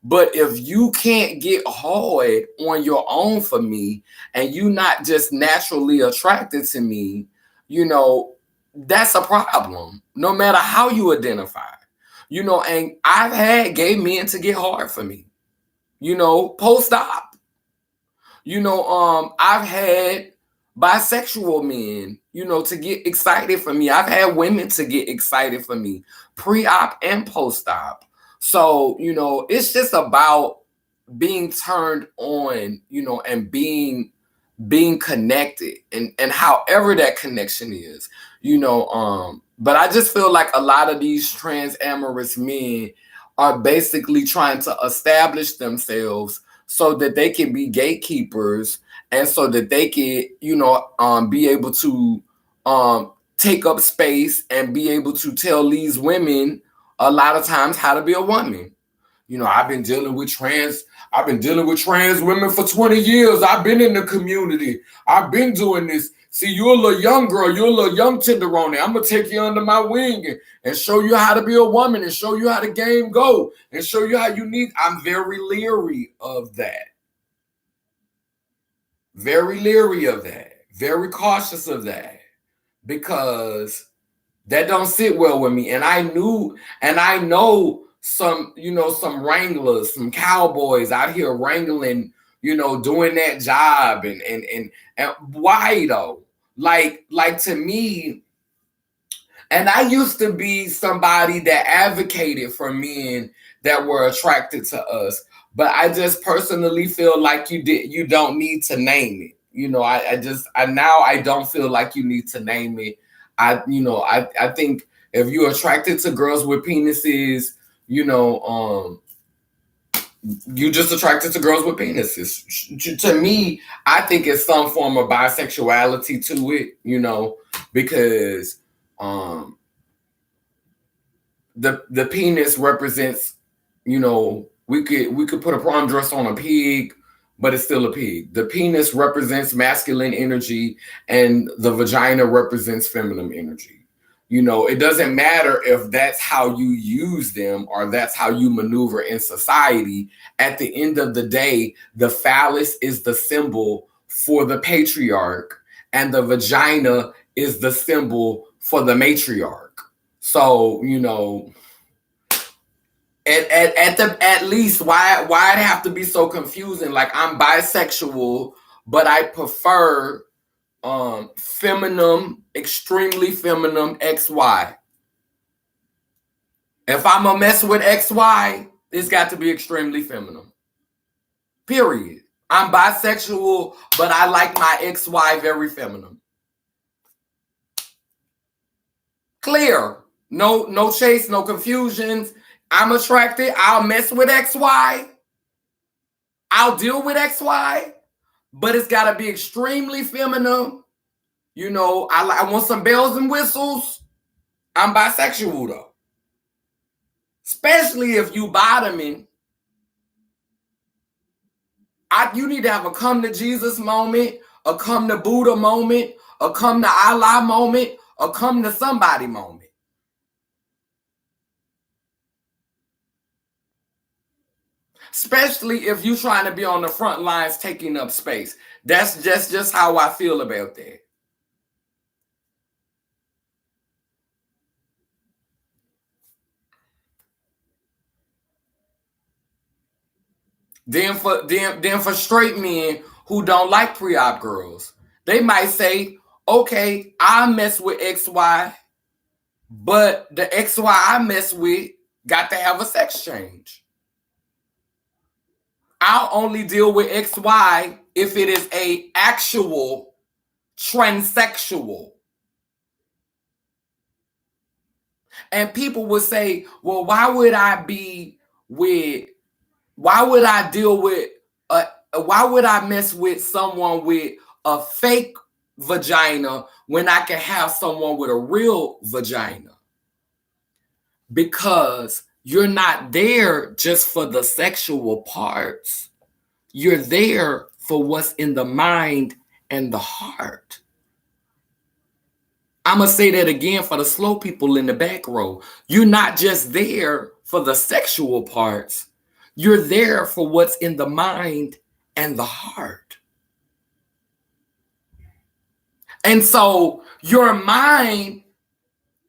But if you can't get hard on your own for me and you not just naturally attracted to me, that's a problem. No matter how you identify. And I've had gay men to get hard for me. Post-op. I've had bisexual men, to get excited for me. I've had women to get excited for me, pre-op and post-op. So, it's just about being turned on, and being connected and however that connection is, but I just feel like a lot of these trans amorous men are basically trying to establish themselves so that they can be gatekeepers and so that they can, be able to take up space and be able to tell these women a lot of times how to be a woman. I've been dealing with trans women for 20 years. I've been in the community. I've been doing this. See, you're a little young girl. You're a little young tenderoni. I'm going to take you under my wing and show you how to be a woman and show you how the game go and show you how you need. I'm very leery of that. Very leery of that. Very cautious of that. Because that don't sit well with me. And I know some wranglers, some cowboys out here wrangling, doing that job. And why though? Like to me, and I used to be somebody that advocated for men that were attracted to us. But I just personally feel like you don't need to name it. I don't feel like you need to name it. I think if you're attracted to girls with penises, you just attracted to girls with penises. To me, I think it's some form of bisexuality to it, because the penis represents, We could put a prom dress on a pig, but it's still a pig. The penis represents masculine energy and the vagina represents feminine energy. It doesn't matter if that's how you use them or that's how you maneuver in society. At the end of the day, the phallus is the symbol for the patriarch and the vagina is the symbol for the matriarch. So, at least why it have to be so confusing? Like, I'm bisexual, but I prefer feminine, extremely feminine XY. If I'm gonna mess with XY, it's got to be extremely feminine. Period. I'm bisexual, but I like my XY very feminine. Clear. No chase, no confusions. I'm attracted. I'll mess with XY. I'll deal with XY, but it's got to be extremely feminine. I want some bells and whistles. I'm bisexual, though. Especially if you bottoming. You need to have a come to Jesus moment, a come to Buddha moment, a come to Allah moment, a come to somebody moment. Especially if you're trying to be on the front lines taking up space. That's just how I feel about that. Then for straight men who don't like pre-op girls, they might say, okay, I mess with XY, but the XY I mess with got to have a sex change. I'll only deal with XY if it is a actual transsexual. And people would say, well, why would I mess with someone with a fake vagina when I can have someone with a real vagina? Because you're not there just for the sexual parts. You're there for what's in the mind and the heart. I'm going to say that again for the slow people in the back row. You're not just there for the sexual parts. You're there for what's in the mind and the heart. And so your mind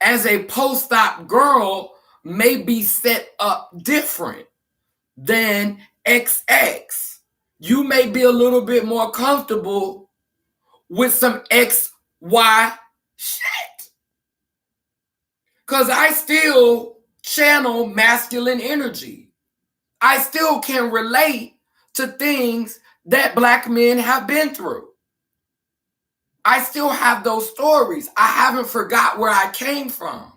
as a post-op girl may be set up different than XX. You may be a little bit more comfortable with some XY shit. Because I still channel masculine energy. I still can relate to things that Black men have been through. I still have those stories. I haven't forgot where I came from.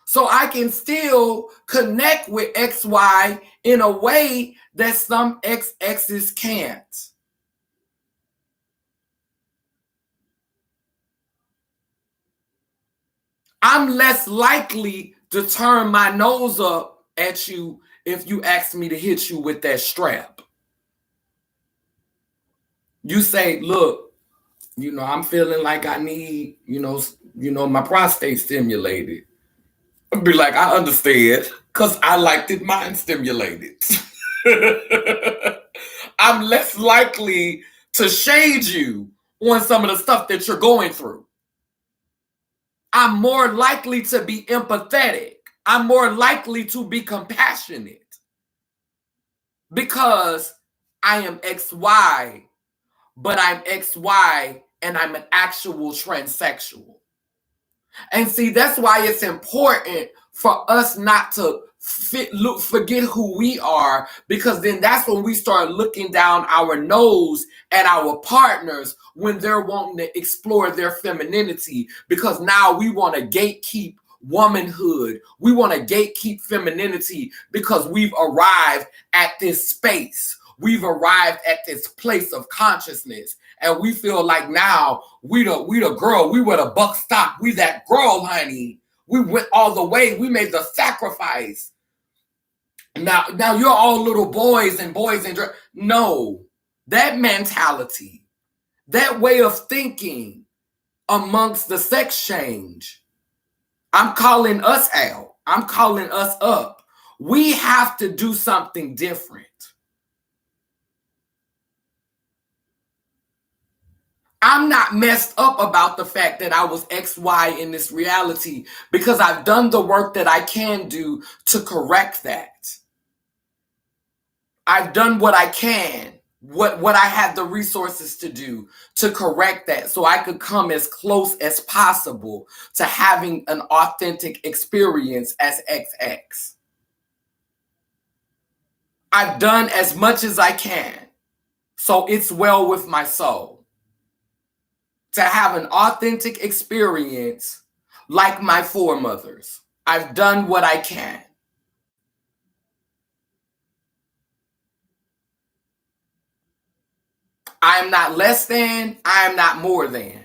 So I can still connect with XY in a way that some XXs can't. I'm less likely to turn my nose up at you if you ask me to hit you with that strap. You say, look, I'm feeling like I need, my prostate stimulated. I'd be like, I understand, because I liked it mine stimulated. I'm less likely to shade you on some of the stuff that you're going through. I'm more likely to be empathetic. I'm more likely to be compassionate because I am XY, but I'm XY and I'm an actual transsexual. And see, that's why it's important for us not to forget who we are, because then that's when we start looking down our nose at our partners when they're wanting to explore their femininity, because now we want to gatekeep womanhood. We want to gatekeep femininity because we've arrived at this space. We've arrived at this place of consciousness. And we feel like now we the girl, we were the buck stop. We that girl, honey. We went all the way. We made the sacrifice. Now you're all little boys and no, that mentality, that way of thinking amongst the sex change, I'm calling us out. I'm calling us up. We have to do something different. I'm not messed up about the fact that I was XY in this reality because I've done the work that I can do to correct that. I've done what I can, what I had the resources to do to correct that so I could come as close as possible to having an authentic experience as XX. I've done as much as I can, so it's well with my soul to have an authentic experience like my foremothers. I've done what I can. I am not less than, I am not more than.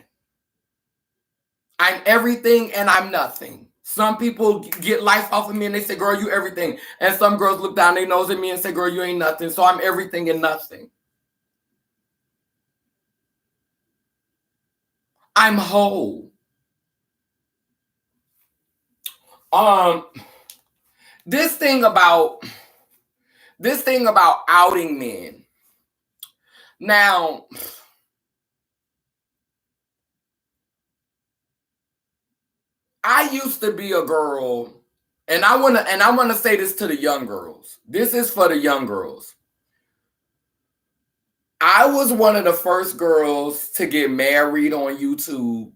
I'm everything and I'm nothing. Some people get life off of me and they say, girl, you everything. And some girls look down their nose at me and say, girl, you ain't nothing. So I'm everything and nothing. I'm whole. This thing about outing men. Now, I used to be a girl, and I wanna say this to the young girls. This is for the young girls. I was one of the first girls to get married on YouTube.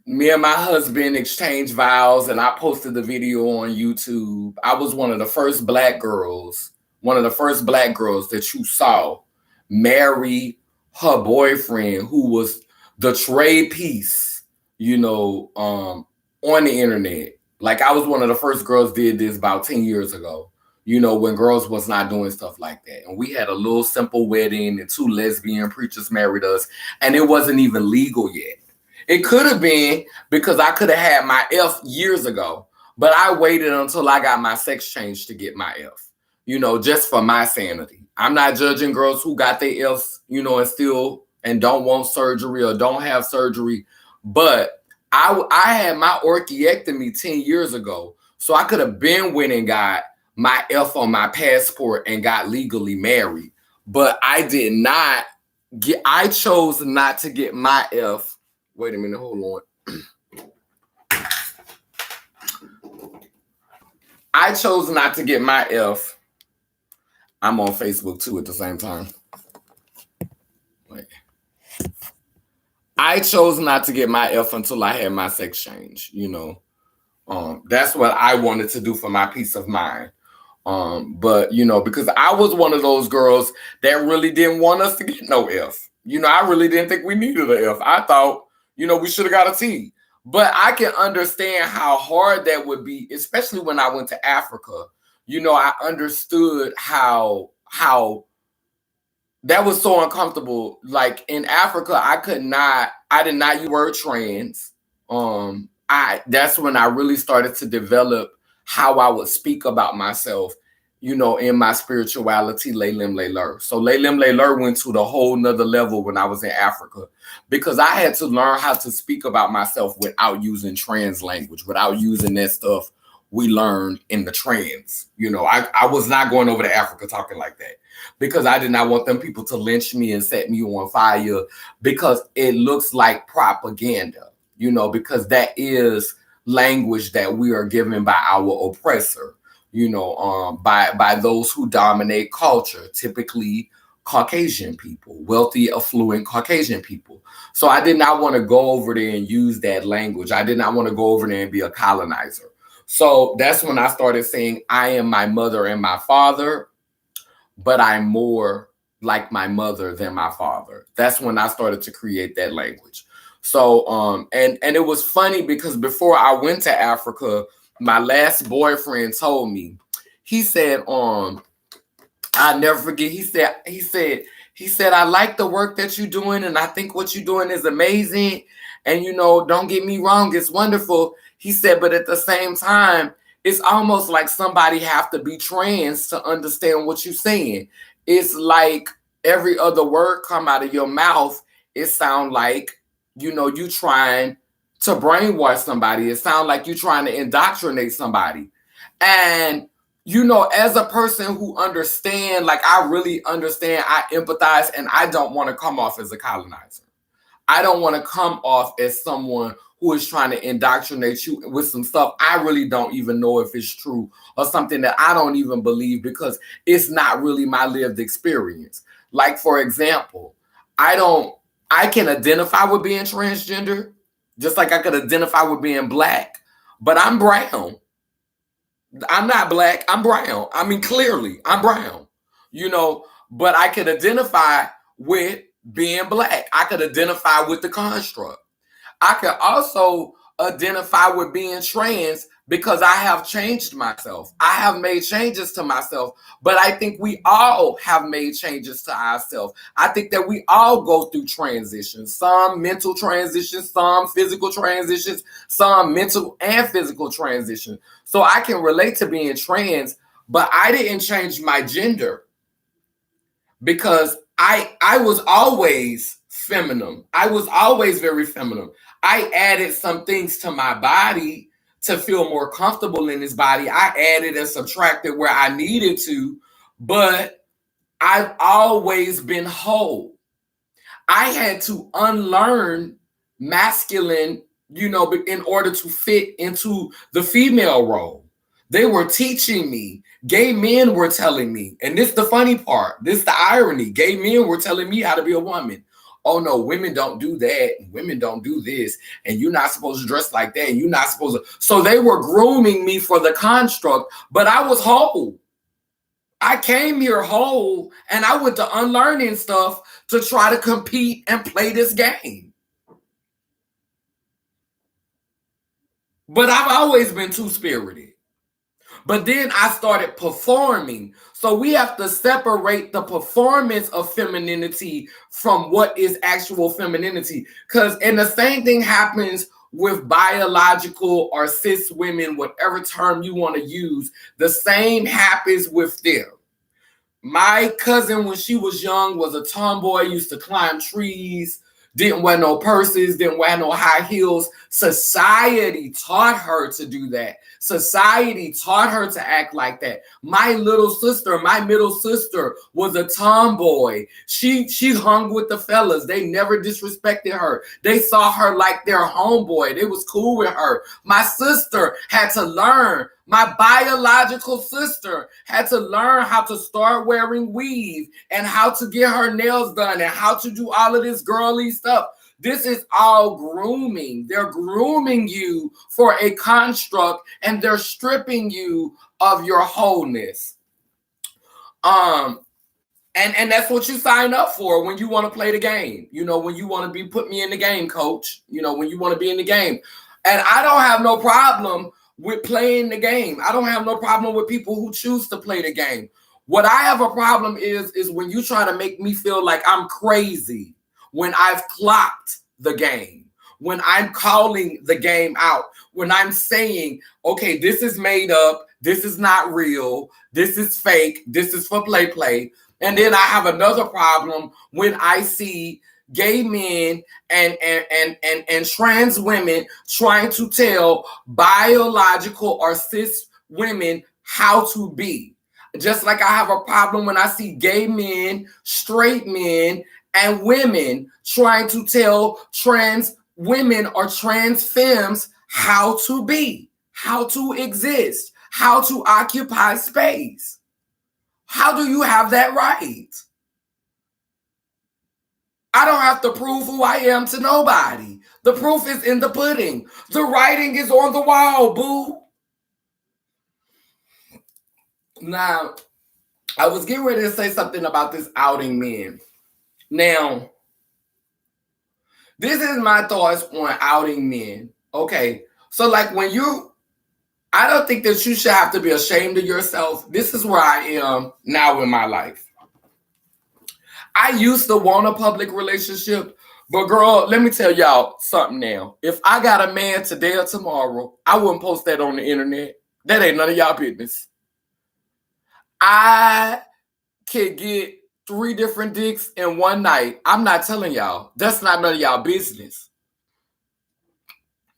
Me and my husband exchanged vows, and I posted the video on YouTube. I was one of the first black girls that you saw marry her boyfriend, who was the trade piece, on the internet. Like, I was one of the first girls did this about 10 years ago, when girls was not doing stuff like that. And we had a little simple wedding and 2 lesbian preachers married us, and it wasn't even legal yet. It could have been, because I could have had my F years ago, but I waited until I got my sex change to get my F, just for my sanity. I'm not judging girls who got their Fs, and still and don't want surgery or don't have surgery. But I had my orchiectomy 10 years ago, so I could have been went and got my F on my passport and got legally married. But I did not I chose not to get my F. Wait a minute, hold on. I chose not to get my F. I'm on Facebook too at the same time. Wait. I chose not to get my F until I had my sex change, That's what I wanted to do for my peace of mind. But because I was one of those girls that really didn't want us to get no F. I really didn't think we needed an F. I thought, we should have got a T. But I can understand how hard that would be, especially when I went to Africa. I understood how that was so uncomfortable. Like, in Africa, I did not use the word trans. That's when I really started to develop how I would speak about myself, in my spirituality, Laylim Layler. So Laylim Layler went to the whole nother level when I was in Africa, because I had to learn how to speak about myself without using trans language, without using that stuff we learned in the trans. I was not going over to Africa talking like that, because I did not want them people to lynch me and set me on fire, because it looks like propaganda, because that is language that we are given by our oppressor, by those who dominate culture, typically Caucasian people, wealthy, affluent Caucasian people. So I did not want to go over there and use that language. I did not want to go over there and be a colonizer. So that's when I started saying, I am my mother and my father, but I'm more like my mother than my father. That's when I started to create that language. So, and it was funny, because before I went to Africa, my last boyfriend told me, he said, I'll never forget. He said, I like the work that you're doing, and I think what you're doing is amazing. And, don't get me wrong, it's wonderful. He said, but at the same time, it's almost like somebody have to be trans to understand what you're saying. It's like every other word come out of your mouth, it sound like, you trying to brainwash somebody. It sound like you trying to indoctrinate somebody. And as a person who understand, like I really understand, I empathize, and I don't want to come off as a colonizer. I don't want to come off as someone who is trying to indoctrinate you with some stuff I really don't even know if it's true, or something that I don't even believe, because it's not really my lived experience. Like, for example, I can identify with being transgender, just like I could identify with being black, but I'm brown. I'm not black, I'm brown. I mean, clearly, I'm brown, but I could identify with being black. I could identify with the construct. I could also identify with being trans because I have changed myself. I have made changes to myself, but I think we all have made changes to ourselves. I think that we all go through transitions, some mental transitions, some physical transitions, some mental and physical transitions. So I can relate to being trans, but I didn't change my gender because I was always feminine. I was always very feminine. I added some things to my body to feel more comfortable in this body. I added and subtracted where I needed to, but I've always been whole. I had to unlearn masculine, in order to fit into the female role. They were teaching me. Gay men were telling me, and this is the funny part. This is the irony. Gay men were telling me how to be a woman. Oh no, women don't do that. Women don't do this. And you're not supposed to dress like that. And you're not supposed to. So they were grooming me for the construct, but I was whole. I came here whole, and I went to unlearning stuff to try to compete and play this game. But I've always been two-spirited. But then I started performing. So we have to separate the performance of femininity from what is actual femininity. And the same thing happens with biological or cis women, whatever term you want to use. The same happens with them. My cousin, when she was young, was a tomboy, used to climb trees, didn't wear no purses, didn't wear no high heels. Society taught her to do that. Society taught her to act like that. My middle sister was a tomboy. She hung with the fellas. They never disrespected her. They saw her like their homeboy. They was cool with her. My sister had to learn. My biological sister had to learn how to start wearing weave and how to get her nails done and how to do all of this girly stuff. This is all grooming. They're grooming you for a construct, and they're stripping you of your wholeness. And that's what you sign up for when you want to play the game. When you want to put me in the game, coach. When you want to be in the game. And I don't have no problem with playing the game. I don't have no problem with people who choose to play the game. What I have a problem is when you try to make me feel like I'm crazy when I've clocked the game, when I'm calling the game out, when I'm saying, okay, this is made up, this is not real, this is fake, this is for play. And then I have another problem when I see gay men and trans women trying to tell biological or cis women how to be. Just like I have a problem when I see gay men, straight men, and women trying to tell trans women or trans femmes how to be, how to exist, how to occupy space. How do you have that right? I don't have to prove who I am to nobody. The proof is in the pudding. The writing is on the wall, boo. Now, I was getting ready to say something about this outing men. Now, this is my thoughts on outing men. Okay, so like I don't think that you should have to be ashamed of yourself. This is where I am now in my life. I used to want a public relationship, but girl, let me tell y'all something now. If I got a man today or tomorrow, I wouldn't post that on the internet. That ain't none of y'all business. I can get 3 different dicks in one night. I'm not telling y'all. That's not none of y'all business.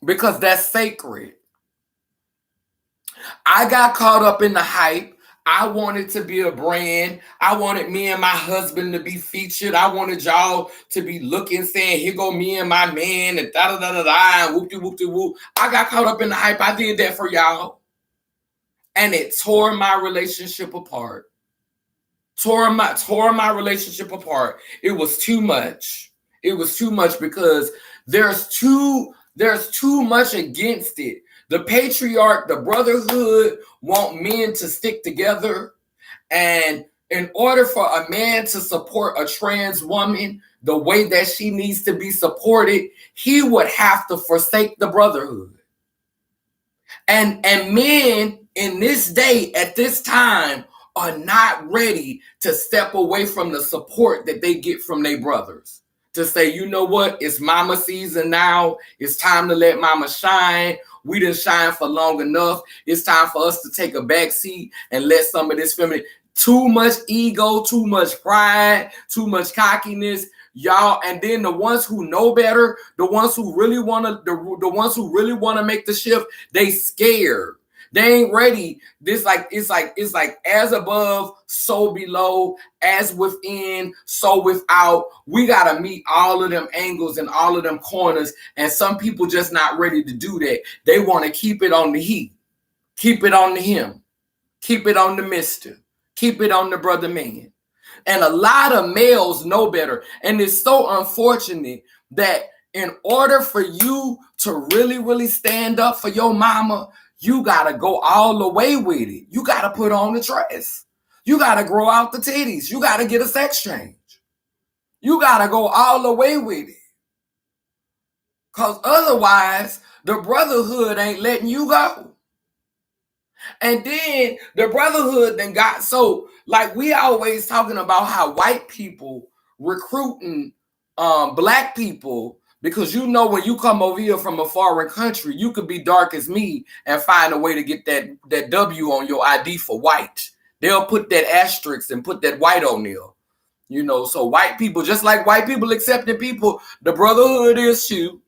Because that's sacred. I got caught up in the hype. I wanted to be a brand. I wanted me and my husband to be featured. I wanted y'all to be looking, saying, here go me and my man, and da da da da da, and whoop de whoop de whoop. I got caught up in the hype. I did that for y'all. And it tore my relationship apart. Tore my relationship apart. It was too much. It was too much because there's too much against it. The patriarch, the brotherhood want men to stick together. And in order for a man to support a trans woman the way that she needs to be supported, he would have to forsake the brotherhood. And men in this day, at this time, are not ready to step away from the support that they get from their brothers. To say, you know what, it's mama season now. It's time to let mama shine. We done shine for long enough. It's time for us to take a back seat and let some of this feminine, too much ego, too much pride, too much cockiness. Y'all, and then the ones who know better, the ones who really want to, the ones who really want to make the shift, they scared. They ain't ready. It's like as above, so below, as within, so without. We gotta meet all of them angles and all of them corners. And some people just not ready to do that. They want to keep it on the he, keep it on the him, keep it on the mister, keep it on the brother man. And a lot of males know better. And it's so unfortunate that in order for you to really, really stand up for your mama, you got to go all the way with it. You got to put on the dress. You got to grow out the titties. You got to get a sex change. You got to go all the way with it. Because otherwise, the brotherhood ain't letting you go. And then the brotherhood then got so, like, we always talking about how white people recruiting black people, because you know when you come over here from a foreign country, you could be dark as me and find a way to get that W on your ID for white. They'll put that asterisk and put that white on there. You know, so white people, just like white people accepting people, the brotherhood is too.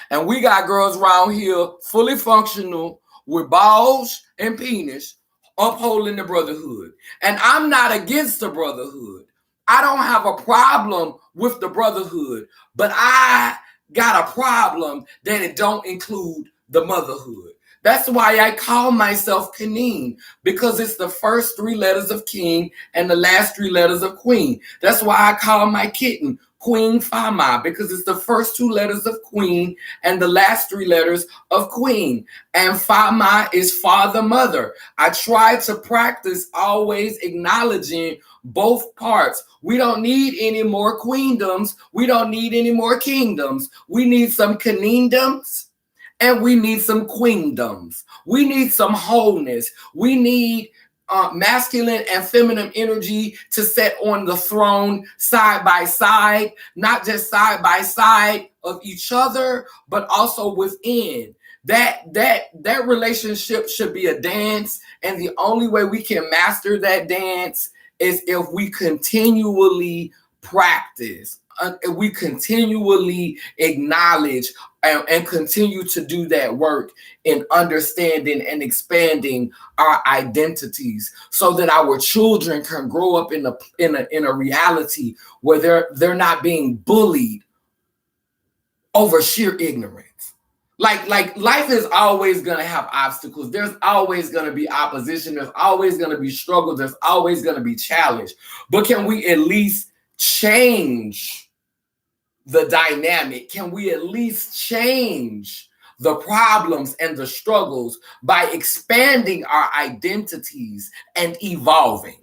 And we got girls around here fully functional with balls and penis upholding the brotherhood. And I'm not against the brotherhood. I don't have a problem with the brotherhood, but I got a problem that it don't include the motherhood. That's why I call myself Kaneen, because it's the first 3 letters of king and the last 3 letters of queen. That's why I call my kitten Queen Fama, because it's the first 2 letters of queen and the last 3 letters of queen. And Fama is father, mother. I try to practice always acknowledging both parts. We don't need any more queendoms. We don't need any more kingdoms. We need some queendoms and we need some queendoms. We need some wholeness. We need masculine and feminine energy to sit on the throne side by side, not just side by side of each other, but also within. That relationship should be a dance, and the only way we can master that dance is if we continually practice, we continually acknowledge and continue to do that work in understanding and expanding our identities, so that our children can grow up in a reality where they're not being bullied over sheer ignorance. Like life is always gonna have obstacles. There's always gonna be opposition. There's always gonna be struggle. There's always gonna be challenge. But can we at least change the dynamic? Can we at least change the problems and the struggles by expanding our identities and evolving?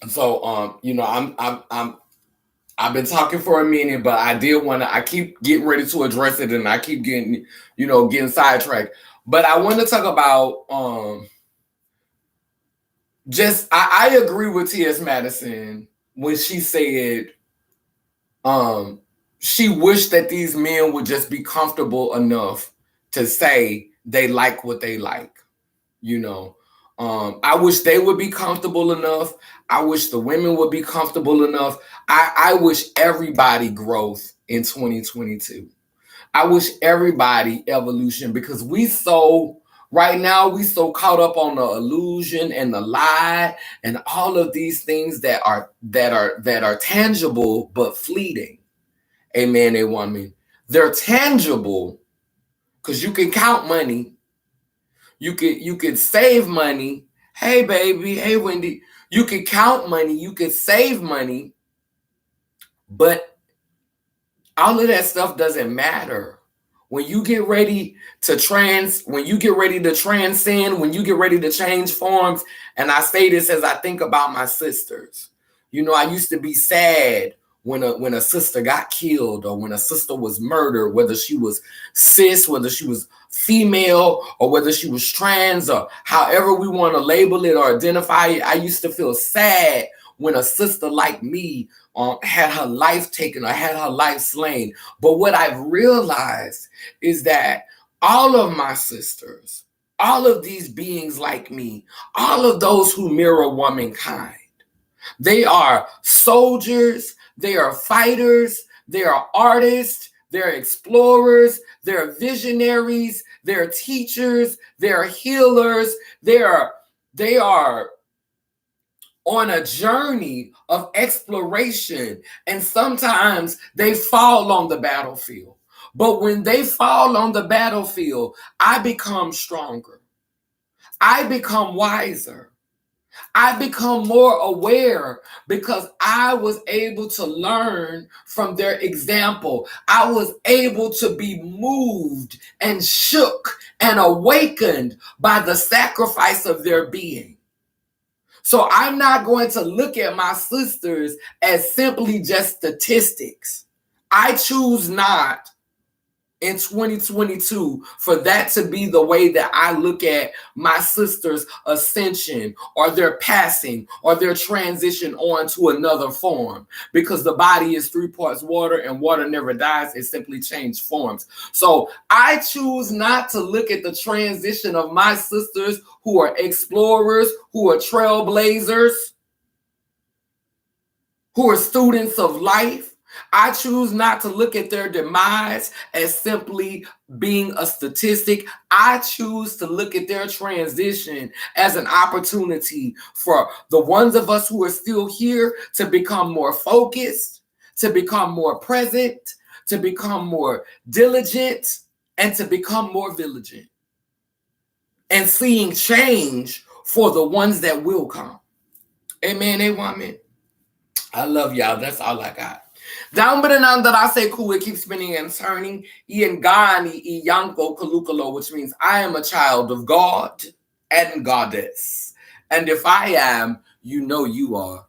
So you know, I've been talking for a minute, but I did want to, I keep getting ready to address it and I keep getting, getting sidetracked. But I want to talk about I agree with TS Madison when she said she wished that these men would just be comfortable enough to say they like what they like, you know. I wish they would be comfortable enough. I wish the women would be comfortable enough. I wish everybody growth in 2022. I wish everybody evolution, because right now we so caught up on the illusion and the lie and all of these things that are tangible but fleeting. Amen, a woman. They're tangible because you can count money. You can save money. Hey baby, hey Wendy. You can count money, you can save money, but all of that stuff doesn't matter. When you get ready to transcend, when you get ready to change forms, and I say this as I think about my sisters. I used to be sad when a sister got killed or when a sister was murdered, whether she was cis, whether she was female, or whether she was trans, or however we want to label it or identify it. I used to feel sad when a sister like me had her life taken or had her life slain. But what I've realized is that all of my sisters, all of these beings like me, all of those who mirror womankind, they are soldiers, they are fighters, they are artists, they're explorers, they're visionaries, they're teachers, they're healers, they are on a journey of exploration, and sometimes they fall on the battlefield. But when they fall on the battlefield, I become stronger. I become wiser. I become more aware because I was able to learn from their example. I was able to be moved and shook and awakened by the sacrifice of their being. So I'm not going to look at my sisters as simply just statistics. I choose not in 2022 for that to be the way that I look at my sister's ascension or their passing or their transition on to another form, because the body is 3 parts water and water never dies. It simply changes forms. So I choose not to look at the transition of my sisters who are explorers, who are trailblazers, who are students of life. I choose not to look at their demise as simply being a statistic. I choose to look at their transition as an opportunity for the ones of us who are still here to become more focused, to become more present, to become more diligent, and to become more vigilant. And seeing change for the ones that will come. Amen, amen. I love y'all. That's all I got. Down but anandarase kuwe, keep spinning and turning. Iengani iyanko kalukalo, which means I am a child of God and goddess. And if I am, you know you are.